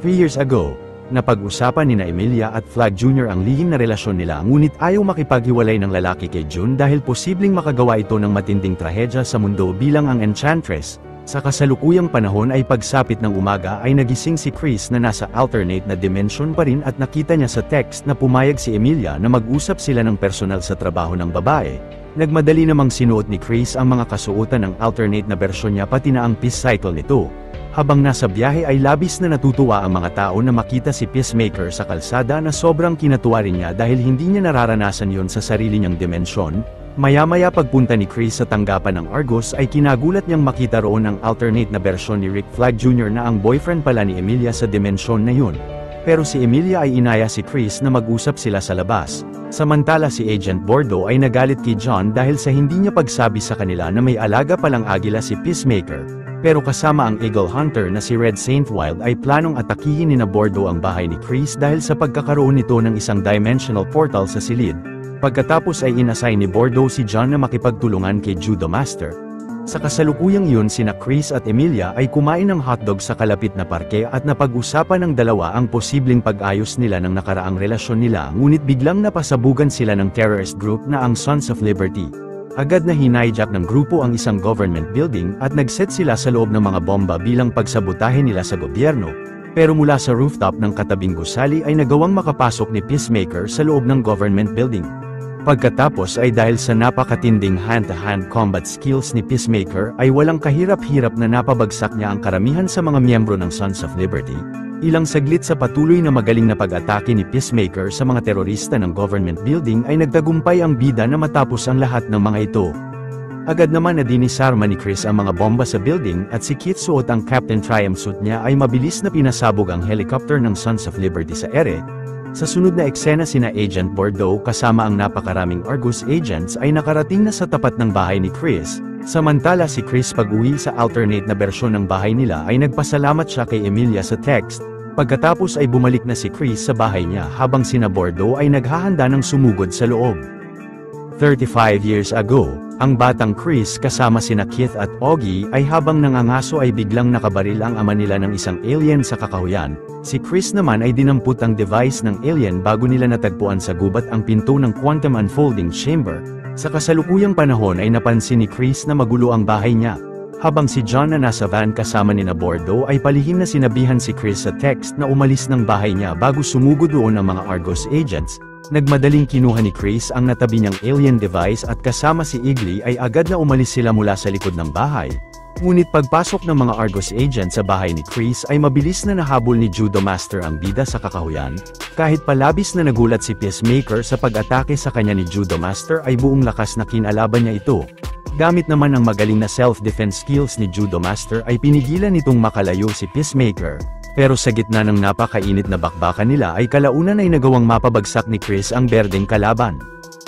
3 years ago, napag-usapan nina Emilia at Flag Jr. ang lihim na relasyon nila ngunit ayaw makipaghiwalay ng lalaki kay June dahil posibleng makagawa ito ng matinding trahedya sa mundo bilang ang Enchantress. Sa kasalukuyang panahon ay pagsapit ng umaga ay nagising si Chris na nasa alternate na dimension pa rin at nakita niya sa text na pumayag si Emilia na mag-usap sila ng personal sa trabaho ng babae. Nagmadali namang sinuot ni Chris ang mga kasuotan ng alternate na bersyon niya pati na ang peace cycle nito. Habang nasa biyahe ay labis na natutuwa ang mga tao na makita si Peacemaker sa kalsada na sobrang kinatuwa rin niya dahil hindi niya nararanasan yon sa sarili niyang dimensyon. Maya-maya pagpunta ni Chris sa tanggapan ng Argos ay kinagulat niyang makita roon ang alternate na bersyon ni Rick Flag Jr. na ang boyfriend pala ni Emilia sa dimensyon na yun. Pero si Emilia ay inaya si Chris na mag-usap sila sa labas. Samantala si Agent Bordeaux ay nagalit kay John dahil sa hindi niya pagsabi sa kanila na may alaga palang agila si Peacemaker. Pero kasama ang Eagle Hunter na si Red Saint Wild ay planong atakihin ni na Bordeaux ang bahay ni Chris dahil sa pagkakaroon nito ng isang dimensional portal sa silid. Pagkatapos ay inassign ni Bordeaux si John na makipagtulungan kay Judo Master. Sa kasalukuyang yun sina Chris at Emilia ay kumain ng hotdog sa kalapit na parke at napag-usapan ng dalawa ang posibleng pag-ayos nila ng nakaraang relasyon nila ngunit biglang napasabugan sila ng terrorist group na ang Sons of Liberty. Agad na hinayjack ng grupo ang isang government building at nagset sila sa loob ng mga bomba bilang pagsabotahe nila sa gobyerno. Pero mula sa rooftop ng katabing gusali ay nagawang makapasok ni Peacemaker sa loob ng government building. Pagkatapos ay dahil sa napakatinding hand-to-hand combat skills ni Peacemaker ay walang kahirap-hirap na napabagsak niya ang karamihan sa mga miyembro ng Sons of Liberty. Ilang saglit sa patuloy na magaling na pag-atake ni Peacemaker sa mga terorista ng government building ay nagtagumpay ang bida na matapos ang lahat ng mga ito. Agad naman na dinisarma ni Chris ang mga bomba sa building at si Kit suot ang Captain Triumph suit niya ay mabilis na pinasabog ang helicopter ng Sons of Liberty sa ere. Sa sunod na eksena sina Agent Bordeaux kasama ang napakaraming Argus agents ay nakarating na sa tapat ng bahay ni Chris. Samantala si Chris pag-uwi sa alternate na bersyon ng bahay nila ay nagpasalamat siya kay Emilia sa text. Pagkatapos ay bumalik na si Chris sa bahay niya habang sina Bordeaux ay naghahanda ng sumugod sa loob. 35 years ago, ang batang Chris kasama sina Keith at Augie ay habang nangangaso ay biglang nakabaril ang ama nila ng isang alien sa kakahuyan. Si Chris naman ay dinampot ang device ng alien bago nila natagpuan sa gubat ang pinto ng Quantum Unfolding Chamber. Sa kasalukuyang panahon ay napansin ni Chris na magulo ang bahay niya. Habang si John na nasa van kasama ni na Bordeaux ay palihim na sinabihan si Chris sa text na umalis ng bahay niya bago sumugod doon ang mga Argus agents. Nagmadaling kinuha ni Chris ang natabi niyang alien device at kasama si Eagle ay agad na umalis sila mula sa likod ng bahay. Ngunit pagpasok ng mga Argus agent sa bahay ni Chris ay mabilis na nahabol ni Judo Master ang bida sa kakahuyan. Kahit palabis na nagulat si Peacemaker sa pag-atake sa kanya ni Judo Master ay buong lakas na kinalaban niya ito. Gamit naman ang magaling na self-defense skills ni Judo Master ay pinigilan nitong makalayo si Peacemaker. Pero sa gitna ng napakainit na bakbakan nila ay kalaunan ay nagawang mapabagsak ni Chris ang berdeng kalaban.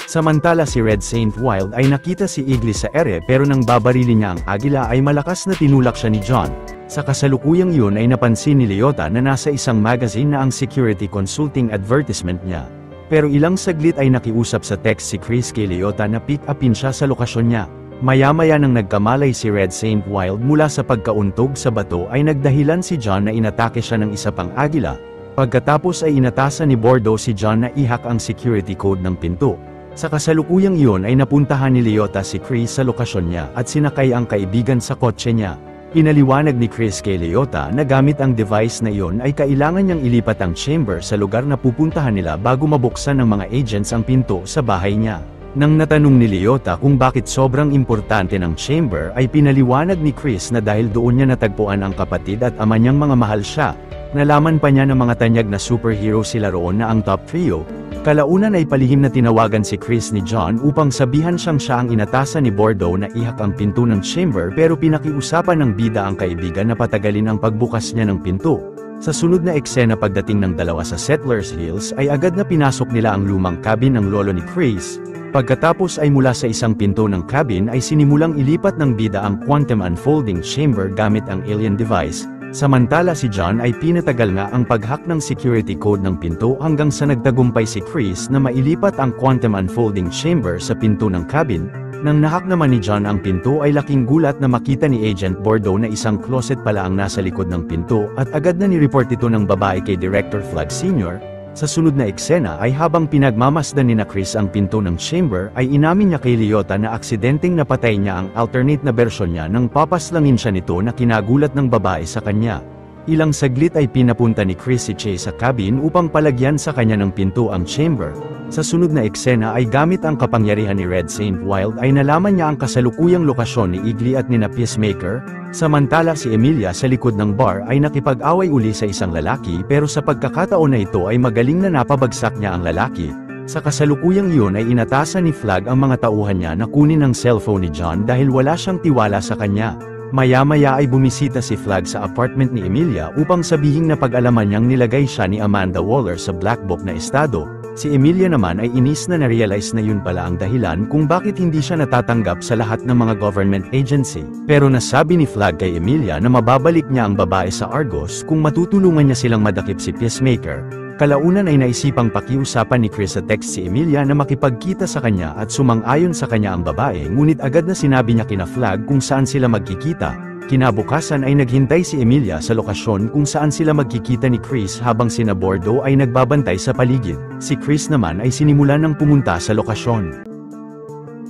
Samantala si Red Saint Wild ay nakita si Eagle sa ere pero nang babarilin niya ang agila ay malakas na tinulak siya ni John. Sa kasalukuyang yun ay napansin ni Leota na nasa isang magazine na ang security consulting advertisement niya. Pero ilang saglit ay nakiusap sa text si Chris kay Leota na pick upin siya sa lokasyon niya. Maya-maya nang nagkamalay si Red Saint Wild mula sa pagkauntog sa bato ay nagdahilan si John na inatake siya ng isa pang agila. Pagkatapos ay inatasan ni Bordeaux si John na ihak ang security code ng pinto. Sa kasalukuyang iyon ay napuntahan ni Leota si Chris sa lokasyon niya at sinakay ang kaibigan sa kotse niya. Pinaliwanag ni Chris kay Leota na gamit ang device na iyon ay kailangan niyang ilipat ang chamber sa lugar na pupuntahan nila bago mabuksan ng mga agents ang pinto sa bahay niya. Nang natanong ni Leota kung bakit sobrang importante ng chamber ay pinaliwanag ni Chris na dahil doon niya natagpuan ang kapatid at ama niyang mga mahal siya. Nalaman pa niya ng mga tanyag na superhero sila roon na ang top trio. Kalaunan ay palihim na tinawagan si Chris ni John upang sabihan siya ang inatasan ni Bordeaux na ihak ang pinto ng chamber pero pinakiusapan ng bida ang kaibigan na patagalin ang pagbukas niya ng pinto. Sa sunod na eksena pagdating ng dalawa sa Settlers Hills ay agad na pinasok nila ang lumang cabin ng lolo ni Chris. Pagkatapos ay mula sa isang pinto ng cabin ay sinimulang ilipat ng bida ang quantum unfolding chamber gamit ang alien device, samantala si John ay pinatagal nga ang pag-hack ng security code ng pinto hanggang sa nagtagumpay si Chris na mailipat ang quantum unfolding chamber sa pinto ng cabin. Nang nahack naman ni John ang pinto ay laking gulat na makita ni Agent Bordeaux na isang closet pala ang nasa likod ng pinto at agad na ni-report ito ng babae kay Director Flagg Sr. Sa sunod na eksena ay habang pinagmamasdan ni na Chris ang pinto ng chamber ay inamin niya kay Leota na aksidenteng napatay niya ang alternate na bersyon niya nang papaslangin siya nito na kinagulat ng babae sa kanya. Ilang saglit ay pinapunta ni Chris si Che sa cabin upang palagyan sa kanya ng pinto ang chamber. Sa sunod na eksena ay gamit ang kapangyarihan ni Red Saint Wild ay nalaman niya ang kasalukuyang lokasyon ni Igli at ni na Peacemaker, samantala si Emilia sa likod ng bar ay nakipag-away uli sa isang lalaki pero sa pagkakataon na ito ay magaling na napabagsak niya ang lalaki. Sa kasalukuyang iyon ay inatasan ni Flagg ang mga tauhan niya na kunin ang cellphone ni John dahil wala siyang tiwala sa kanya. Maya-maya ay bumisita si Flagg sa apartment ni Emilia upang sabihing na pag-alaman niyang nilagay siya ni Amanda Waller sa black book na estado. Si Emilia naman ay inis na na-realize na yun pala ang dahilan kung bakit hindi siya natatanggap sa lahat ng mga government agency. Pero nasabi ni Flagg kay Emilia na mababalik niya ang babae sa Argos kung matutulungan niya silang madakip si Peacemaker. Kalaunan ay naisipang pakiusapan ni Chris sa text si Emilia na makipagkita sa kanya at sumang-ayon sa kanya ang babae ngunit agad na sinabi niya kina Flagg kung saan sila magkikita. Kinabukasan ay naghintay si Emilia sa lokasyon kung saan sila magkikita ni Chris habang sina Bordeaux ay nagbabantay sa paligid. Si Chris naman ay sinimulan ng pumunta sa lokasyon.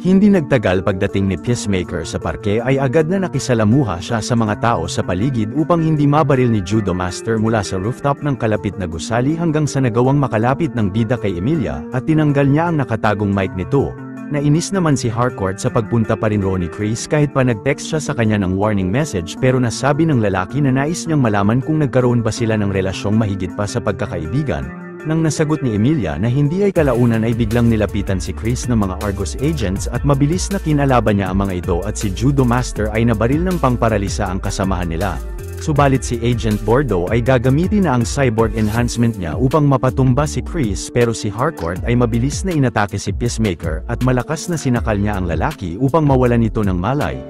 Hindi nagtagal pagdating ni Peacemaker sa parke ay agad na nakisalamuha siya sa mga tao sa paligid upang hindi mabaril ni Judo Master mula sa rooftop ng kalapit na gusali hanggang sa nagawang makalapit ng bida kay Emilia at tinanggal niya ang nakatagong mic nito. Nainis naman si Harcourt sa pagpunta pa rin ni Chris kahit pa nag-text siya sa kanya ng warning message pero nasabi ng lalaki na nais niyang malaman kung nagkaroon ba sila ng relasyong mahigit pa sa pagkakaibigan. Nang nasagot ni Emilia na hindi ay kalaunan ay biglang nilapitan si Chris ng mga Argos agents at mabilis na kinalaban niya ang mga ito at si Judo Master ay nabaril ng pangparalisa ang kasamahan nila. Subalit si Agent Bordeaux ay gagamitin na ang cyborg enhancement niya upang mapatumba si Chris pero si Harcourt ay mabilis na inatake si Peacemaker at malakas na sinakal niya ang lalaki upang mawalan ito ng malay.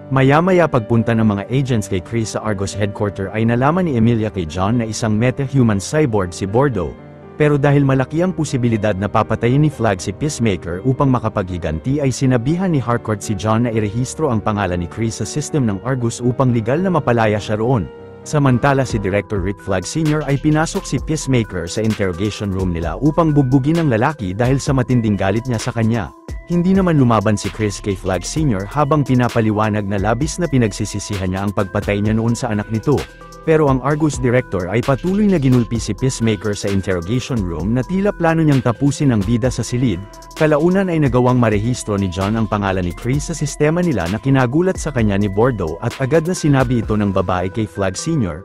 Maya-maya pagpunta ng mga agents kay Chris sa Argos headquarter ay nalaman ni Emilia kay John na isang meta-human cyborg si Bordeaux. Pero dahil malaki ang posibilidad na papatayin ni Flagg si Peacemaker upang makapaghiganti ay sinabihan ni Harcourt si John na irehistro ang pangalan ni Chris sa system ng Argus upang legal na mapalaya siya roon. Samantala si Director Rick Flagg Sr. ay pinasok si Peacemaker sa interrogation room nila upang bugbugin ang lalaki dahil sa matinding galit niya sa kanya. Hindi naman lumaban si Chris kay Flagg Sr. habang pinapaliwanag na labis na pinagsisisihan niya ang pagpatay niya noon sa anak nito. Pero ang Argus Director ay patuloy na ginulpi si Peacemaker sa interrogation room na tila plano niyang tapusin ang bida sa silid. Kalaunan ay nagawang marehistro ni John ang pangalan ni Chris sa sistema nila na kinagulat sa kanya ni Bordeaux at agad na sinabi ito ng babae kay Flagg Sr.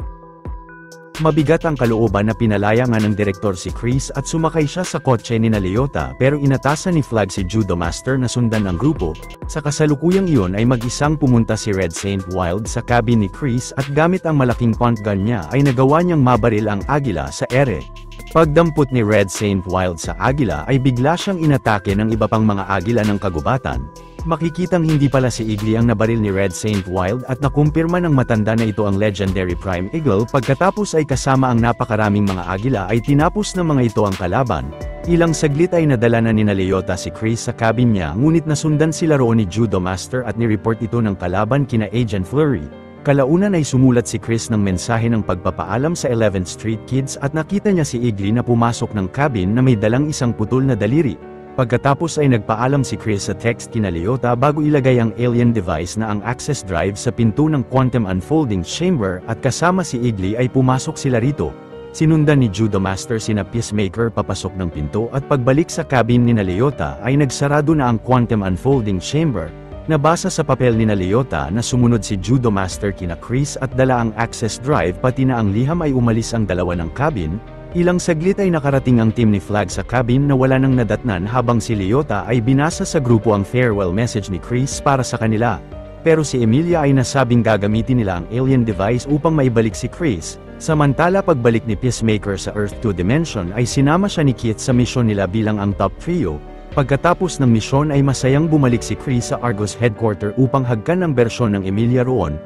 Mabigat ang kalooban na pinalaya nga ng direktor si Chris at sumakay siya sa kotse ni na Leota pero inatasan ni Flagg si Judo Master na sundan ang grupo. Sa kasalukuyang iyon ay mag-isang pumunta si Red Saint Wild sa cabin ni Chris at gamit ang malaking punt gun niya ay nagawa niyang mabaril ang agila sa ere. Pagdampot ni Red Saint Wild sa agila ay bigla siyang inatake ng iba pang mga agila ng kagubatan. Makikitang hindi pala si Igli ang nabaril ni Red Saint Wild at nakumpirma ng matanda na ito ang legendary Prime Eagle pagkatapos ay kasama ang napakaraming mga agila ay tinapos ng mga ito ang kalaban. Ilang saglit ay nadala na ni Leota si Chris sa cabin niya ngunit nasundan sila roon ni Judo Master at ni-report ito ng kalaban kina Agent Fleury. Kalaunan ay sumulat si Chris ng mensahe ng pagpapaalam sa 11th Street Kids at nakita niya si Igli na pumasok ng cabin na may dalang isang putol na daliri. Pagkatapos ay nagpaalam si Chris sa text kina Leota bago ilagay ang alien device na ang access drive sa pinto ng quantum unfolding chamber at kasama si Igli ay pumasok sila rito. Sinundan ni Judo Master sina Peacemaker papasok ng pinto at pagbalik sa cabin ni Leota ay nagsarado na ang Quantum Unfolding Chamber. Nabasa sa papel ni Leota na sumunod si Judo Master kina Chris at dala ang access drive pati na ang liham ay umalis ang dalawa ng cabin. Ilang saglit ay nakarating ang team ni Flag sa cabin na wala nang nadatnan habang si Leota ay binasa sa grupo ang farewell message ni Chris para sa kanila. Pero si Emilia ay nasabing gagamitin nila ang alien device upang maibalik si Chris. Samantala pagbalik ni Peacemaker sa Earth 2 Dimension ay sinama siya ni Keith sa misyon nila bilang ang top trio. Pagkatapos ng misyon ay masayang bumalik si Chris sa Argus headquarter upang hagkan ang bersyon ng Emilia roon.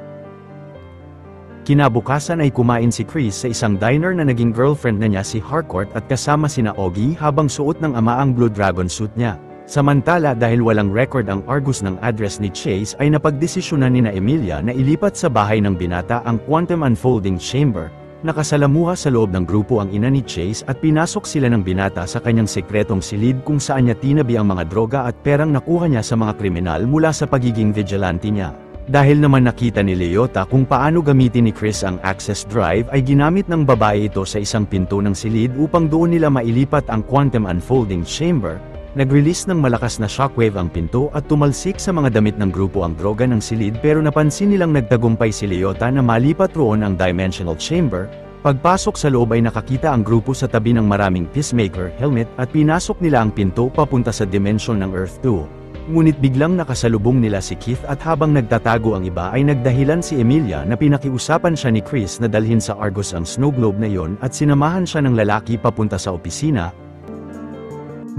Kinabukasan ay kumain si Chris sa isang diner na naging girlfriend na niya si Harcourt at kasama sina Augie habang suot ng ama ang Blue Dragon suit niya. Samantala dahil walang record ang Argus ng address ni Chase ay napagdesisyonan ni Emilia na ilipat sa bahay ng binata ang Quantum Unfolding Chamber. Nakasalamuha sa loob ng grupo ang ina ni Chase at pinasok sila ng binata sa kanyang sekretong silid kung saan niya tinabi ang mga droga at perang nakuha niya sa mga kriminal mula sa pagiging vigilante niya. Dahil naman nakita ni Leota kung paano gamitin ni Chris ang access drive ay ginamit ng babae ito sa isang pinto ng silid upang doon nila mailipat ang Quantum Unfolding Chamber. Nag-release ng malakas na shockwave ang pinto at tumalsik sa mga damit ng grupo ang droga ng silid pero napansin nilang nagtagumpay si Leota na malipat roon ang Dimensional Chamber. Pagpasok sa loob ay nakakita ang grupo sa tabi ng maraming Peacemaker helmet at pinasok nila ang pinto papunta sa Dimension ng Earth 2. Ngunit biglang nakasalubong nila si Keith at habang nagtatago ang iba ay nagdahilan si Emilia na pinakiusapan siya ni Chris na dalhin sa Argus ang snow globe na yon at sinamahan siya ng lalaki papunta sa opisina.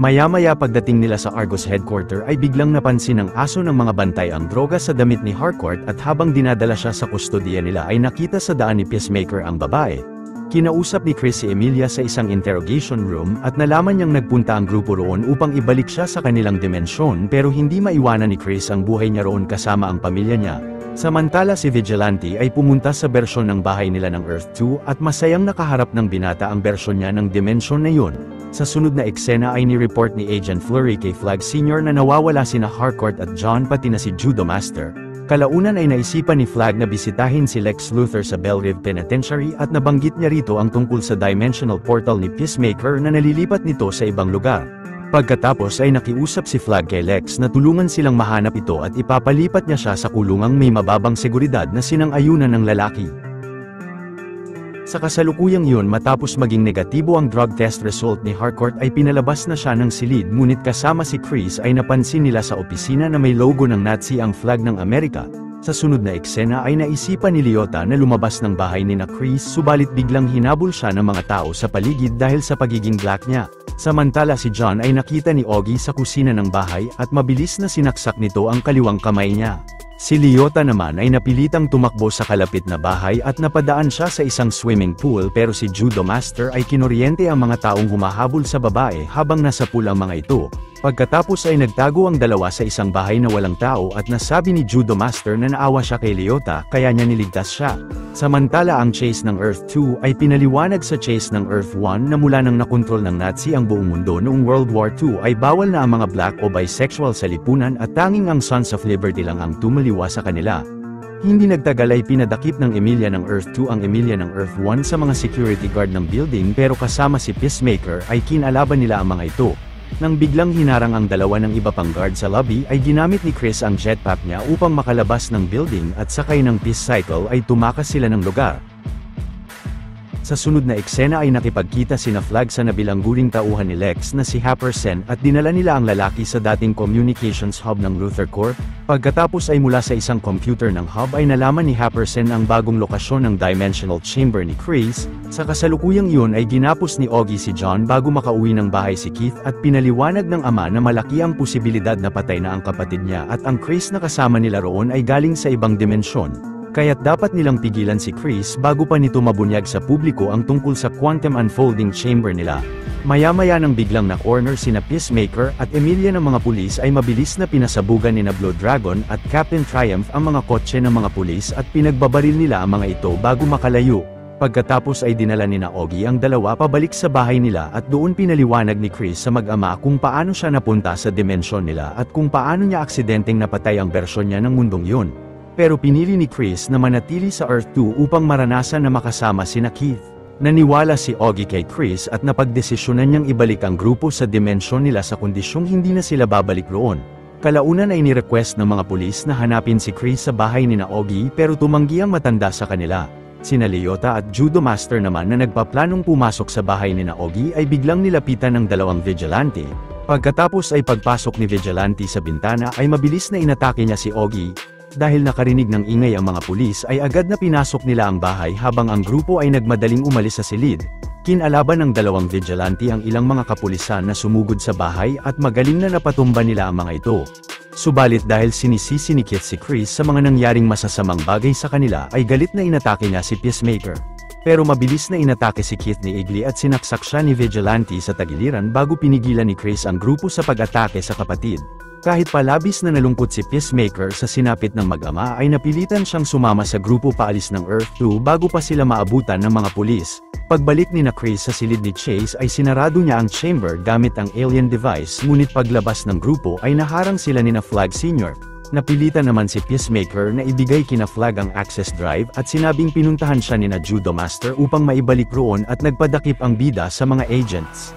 Maya-maya pagdating nila sa Argus headquarter ay biglang napansin ng aso ng mga bantay ang droga sa damit ni Harcourt at habang dinadala siya sa kustodiya nila ay nakita sa daan ni Peacemaker ang babae. Kinausap ni Chris si Emilia sa isang interrogation room at nalaman niyang nagpunta ang grupo roon upang ibalik siya sa kanilang dimensyon pero hindi maiwanan ni Chris ang buhay niya roon kasama ang pamilya niya. Samantala si Vigilante ay pumunta sa bersyon ng bahay nila ng Earth 2 at masayang nakaharap ng binata ang bersyon niya ng dimensyon na yun. Sa sunod na eksena ay ni-report ni Agent Fleury kay Flag Sr. na nawawala sina Harcourt at John pati na si Judo Master. Kalaunan ay naisipan ni Flag na bisitahin si Lex Luthor sa Belle Reve Penitentiary at nabanggit niya rito ang tungkol sa dimensional portal ni Peacemaker na nalilipat nito sa ibang lugar. Pagkatapos ay nakiusap si Flag kay Lex na tulungan silang mahanap ito at ipapalipat niya siya sa kulungang may mababang seguridad na sinang-ayunan ng lalaki. Sa kasalukuyang yun matapos maging negatibo ang drug test result ni Harcourt ay pinalabas na siya ng silid ngunit kasama si Chris ay napansin nila sa opisina na may logo ng Nazi ang flag ng Amerika. Sa sunod na eksena ay naisipan ni Leota na lumabas ng bahay ni Chris subalit biglang hinabol siya ng mga tao sa paligid dahil sa pagiging black niya. Samantala si John ay nakita ni Augie sa kusina ng bahay at mabilis na sinaksak nito ang kaliwang kamay niya. Si Leota naman ay napilitang tumakbo sa kalapit na bahay at napadaan siya sa isang swimming pool pero si Judo Master ay kinoryente ang mga taong humahabol sa babae habang nasa pool ang mga ito. Pagkatapos ay nagtago ang dalawa sa isang bahay na walang tao at nasabi ni Judo Master na naawa siya kay Leota kaya niya niligtas siya. Samantala ang Chase ng Earth 2 ay pinaliwanag sa Chase ng Earth 1 na mula nang nakontrol ng Nazi ang buong mundo noong World War II ay bawal na ang mga black o bisexual sa lipunan at tanging ang Sons of Liberty lang ang tumaliwa sa kanila. Hindi nagtagal ay pinadakip ng Emilia ng Earth 2 ang Emilia ng Earth 1 sa mga security guard ng building pero kasama si Peacemaker ay kinalaban nila ang mga ito. Nang biglang hinarang ang dalawa ng iba pang guard sa lobby ay ginamit ni Chris ang jetpack niya upang makalabas ng building at sakay ng Peace Cycle ay tumakas sila ng lugar. Sa sunod na eksena ay nakipagkita sina Flag sa nabilangguring tauhan ni Lex na si Happersen at dinala nila ang lalaki sa dating communications hub ng Luthor Corp. Pagkatapos ay mula sa isang computer ng hub ay nalaman ni Happersen ang bagong lokasyon ng Dimensional Chamber ni Chris. Sa kasalukuyang iyon ay ginapos ni Augie si John bago makauwi ng bahay si Keith at pinaliwanag ng ama na malaki ang posibilidad na patay na ang kapatid niya at ang Chris na kasama nila roon ay galing sa ibang dimensyon. Kaya't dapat nilang pigilan si Chris bago pa nito mabunyag sa publiko ang tungkol sa Quantum Unfolding Chamber nila. Maya-maya nang biglang na-corner sina Peacemaker at Emilia ng mga pulis ay mabilis na pinasabugan ni Blue Dragon at Captain Triumph ang mga kotse ng mga pulis at pinagbabaril nila ang mga ito bago makalayo. Pagkatapos ay dinala ni Augie ang dalawa pabalik sa bahay nila at doon pinaliwanag ni Chris sa mag-ama kung paano siya napunta sa dimensyon nila at kung paano niya aksidenteng napatay ang bersyon niya ng mundong yun. Pero pinili ni Chris na manatili sa Earth 2 upang maranasan na makasama sina Keith. Naniwala si Augie kay Chris at napagdesisyonan niyang ibalik ang grupo sa dimensyon nila sa kondisyong hindi na sila babalik roon. Kalaunan ay ni-request ng mga pulis na hanapin si Chris sa bahay ni Augie pero tumanggi ang matanda sa kanila. Sina Leota at Judo Master naman na nagpaplanong pumasok sa bahay ni Augie ay biglang nilapitan ng dalawang vigilante. Pagkatapos ay pagpasok ni vigilante sa bintana ay mabilis na inatake niya si Augie. Dahil nakarinig ng ingay ang mga pulis ay agad na pinasok nila ang bahay habang ang grupo ay nagmadaling umalis sa silid. Kinalaban ng dalawang vigilante ang ilang mga kapulisan na sumugod sa bahay at magaling na napatumba nila ang mga ito. Subalit dahil sinisisi ni Keith si Chris sa mga nangyaring masasamang bagay sa kanila ay galit na inatake niya si Peacemaker. Pero mabilis na inatake si Keith ni Igli at sinaksak siya ni vigilante sa tagiliran bago pinigilan ni Chris ang grupo sa pag-atake sa kapatid. Kahit palabis na nalungkot si Peacemaker sa sinapit ng mag-ama ay napilitan siyang sumama sa grupo paalis ng Earth 2 bago pa sila maabutan ng mga pulis. Pagbalik ni Chris sa silid ni Chase ay sinarado niya ang chamber gamit ang alien device ngunit paglabas ng grupo ay naharang sila ni Flag Sr. Napilitan naman si Peacemaker na ibigay kina Flag ang access drive at sinabing pinuntahan siya ni Judo Master upang maibalik roon at nagpadakip ang bida sa mga agents.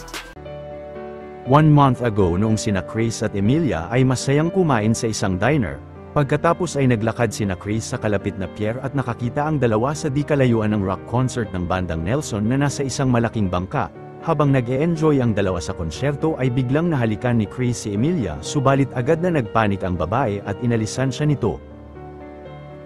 1 month ago noong sina Chris at Emilia ay masayang kumain sa isang diner. Pagkatapos ay naglakad sina Chris sa kalapit na pier at nakakita ang dalawa sa di kalayuan ng rock concert ng bandang Nelson na nasa isang malaking bangka. Habang nag-e-enjoy ang dalawa sa konsyerto ay biglang nahalikan ni Chris si Emilia subalit agad na nagpanik ang babae at inalisan siya nito.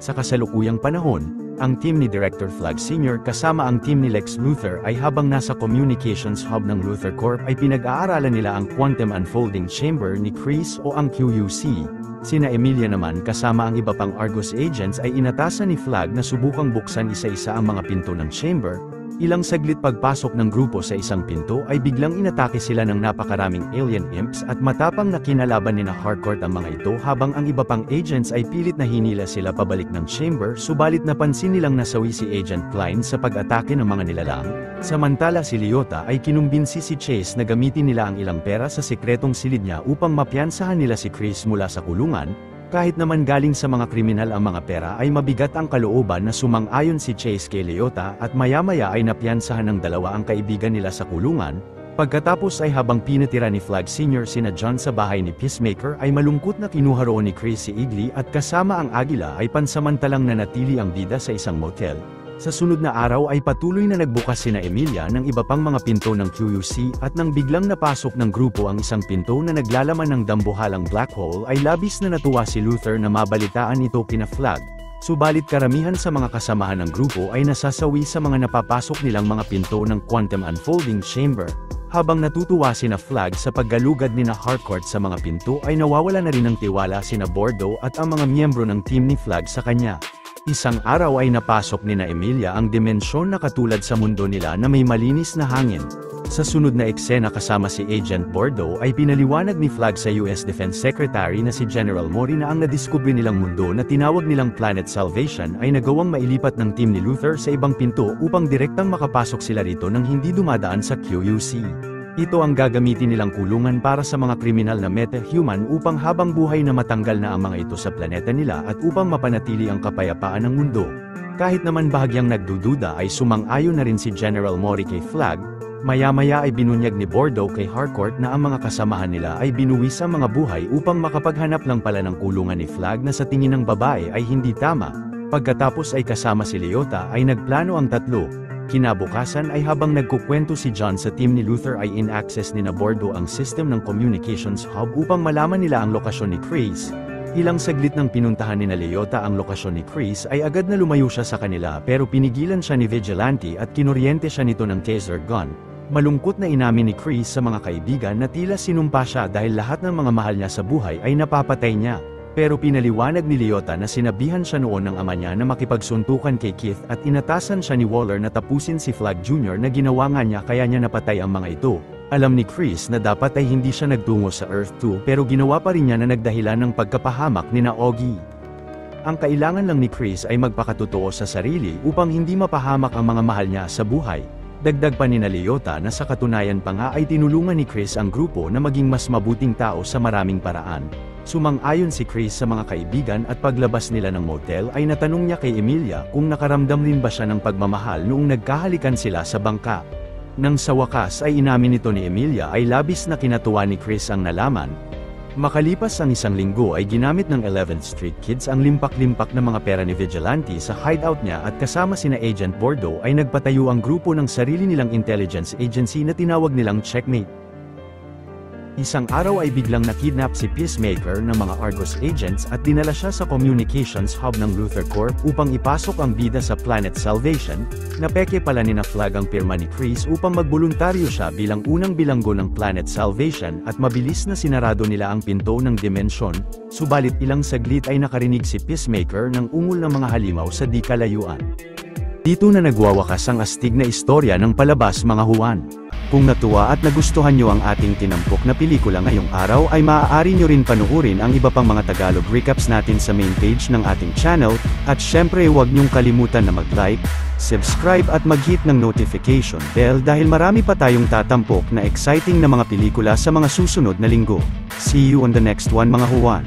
Sa kasalukuyang panahon, ang team ni Director Flag Sr. kasama ang team ni Lex Luthor ay habang nasa Communications Hub ng Luthor Corp ay pinag-aaralan nila ang Quantum Unfolding Chamber ni Chris o ang QUC. Sina Emilia naman kasama ang iba pang Argus agents ay inatasan ni Flag na subukang buksan isa-isa ang mga pinto ng chamber. Ilang saglit pagpasok ng grupo sa isang pinto ay biglang inatake sila ng napakaraming alien imps at matapang na kinalaban ni Harcourt ang mga ito habang ang iba pang agents ay pilit na hinila sila pabalik ng chamber subalit napansin nilang nasawi si Agent Klein sa pag-atake ng mga nilalang. Samantala si Leota ay kinumbinsi si Chase na gamitin nila ang ilang pera sa sekretong silid niya upang mapiyansahan nila si Chris mula sa kulungan. Kahit naman galing sa mga kriminal ang mga pera ay mabigat ang kalooban na sumang-ayon si Chase kay Leota at maya-maya ay napiyansahan ng dalawa ang kaibigan nila sa kulungan. Pagkatapos ay habang pinatira ni Flag Sr. sina John sa bahay ni Peacemaker ay malungkot na kinuha roon ni Chris si Igli at kasama ang Agila ay pansamantalang nanatili ang bida sa isang motel. Sa sunod na araw ay patuloy na nagbukas sina Emilia ng iba pang mga pinto ng QUC at nang biglang napasok ng grupo ang isang pinto na naglalaman ng dambuhalang black hole ay labis na natuwa si Luthor na mabalitaan ito kina Flag. Subalit karamihan sa mga kasamahan ng grupo ay nasasawi sa mga napapasok nilang mga pinto ng Quantum Unfolding Chamber. Habang natutuwa sina Flag sa paggalugad ni Harcourt sa mga pinto ay nawawala na rin ng tiwala sina Bordeaux at ang mga miyembro ng team ni Flag sa kanya. Isang araw ay napasok ni Emilia ang dimensyon na katulad sa mundo nila na may malinis na hangin. Sa sunod na eksena kasama si Agent Bordeaux ay pinaliwanag ni Flag sa US Defense Secretary na si General Mori na ang nadiskubre nilang mundo na tinawag nilang Planet Salvation ay nagawang mailipat ng team ni Luthor sa ibang pinto upang direktang makapasok sila rito nang hindi dumadaan sa QUC. Ito ang gagamitin nilang kulungan para sa mga kriminal na meta-human upang habang buhay na matanggal na ang mga ito sa planeta nila at upang mapanatili ang kapayapaan ng mundo. Kahit naman bahagyang nagdududa ay sumang-ayon na rin si General Mori kay Flag. Maya-maya ay binunyag ni Bordeaux kay Harcourt na ang mga kasamahan nila ay binuwis ang mga buhay upang makapaghanap lang pala ng kulungan ni Flag na sa tingin ng babae ay hindi tama. Pagkatapos ay kasama si Leota ay nagplano ang tatlo. Kinabukasan ay habang nagkukwento si John sa team ni Luthor ay in-access ni Bordeaux ang system ng Communications Hub upang malaman nila ang lokasyon ni Chris. Ilang saglit nang pinuntahan ni Leota ang lokasyon ni Chris ay agad na lumayo siya sa kanila pero pinigilan siya ni Vigilante at kinuryente siya nito ng taser gun. Malungkot na inamin ni Chris sa mga kaibigan na tila sinumpa siya dahil lahat ng mga mahal niya sa buhay ay napapatay niya. Pero pinaliwanag ni Leota na sinabihan siya noon ng ama niya na makipagsuntukan kay Keith at inatasan siya ni Waller na tapusin si Flag Jr. na ginawa nga niya kaya niya napatay ang mga ito. Alam ni Chris na dapat ay hindi siya nagtungo sa Earth 2 pero ginawa pa rin niya na nagdahilan ng pagkapahamak ni Augie. Ang kailangan lang ni Chris ay magpakatotoo sa sarili upang hindi mapahamak ang mga mahal niya sa buhay. Dagdag pa ni Leota na sa katunayan pa nga ay tinulungan ni Chris ang grupo na maging mas mabuting tao sa maraming paraan. Sumang-ayon si Chris sa mga kaibigan at paglabas nila ng motel ay natanong niya kay Emilia kung nakaramdam rin ba siya ng pagmamahal noong nagkahalikan sila sa bangka. Nang sa wakas ay inamin nito ni Emilia ay labis na kinatuwa ni Chris ang nalaman. Makalipas ang 1 linggo ay ginamit ng 11th Street Kids ang limpak-limpak na mga pera ni Vigilante sa hideout niya at kasama sina Agent Bordeaux ay nagpatayo ang grupo ng sarili nilang intelligence agency na tinawag nilang Checkmate. Isang araw ay biglang nakidnap si Peacemaker ng mga Argus agents at dinala siya sa communications hub ng Luthor Corp upang ipasok ang bida sa Planet Salvation, na peke pala ni na Flag ang pirma ni Chris upang magboluntaryo siya bilang unang bilanggo ng Planet Salvation at mabilis na sinarado nila ang pinto ng dimensyon, subalit ilang saglit ay nakarinig si Peacemaker ng ungol ng mga halimaw sa di kalayuan. Dito na nagwawakas ang astig na istorya ng palabas mga Juan. Kung natuwa at nagustuhan nyo ang ating tinampok na pelikula ngayong araw ay maaari nyo rin panuorin ang iba pang mga Tagalog recaps natin sa main page ng ating channel, at syempre huwag nyong kalimutan na mag-like, subscribe at mag-hit ng notification bell dahil marami pa tayong tatampok na exciting na mga pelikula sa mga susunod na linggo. See you on the next one mga Juan.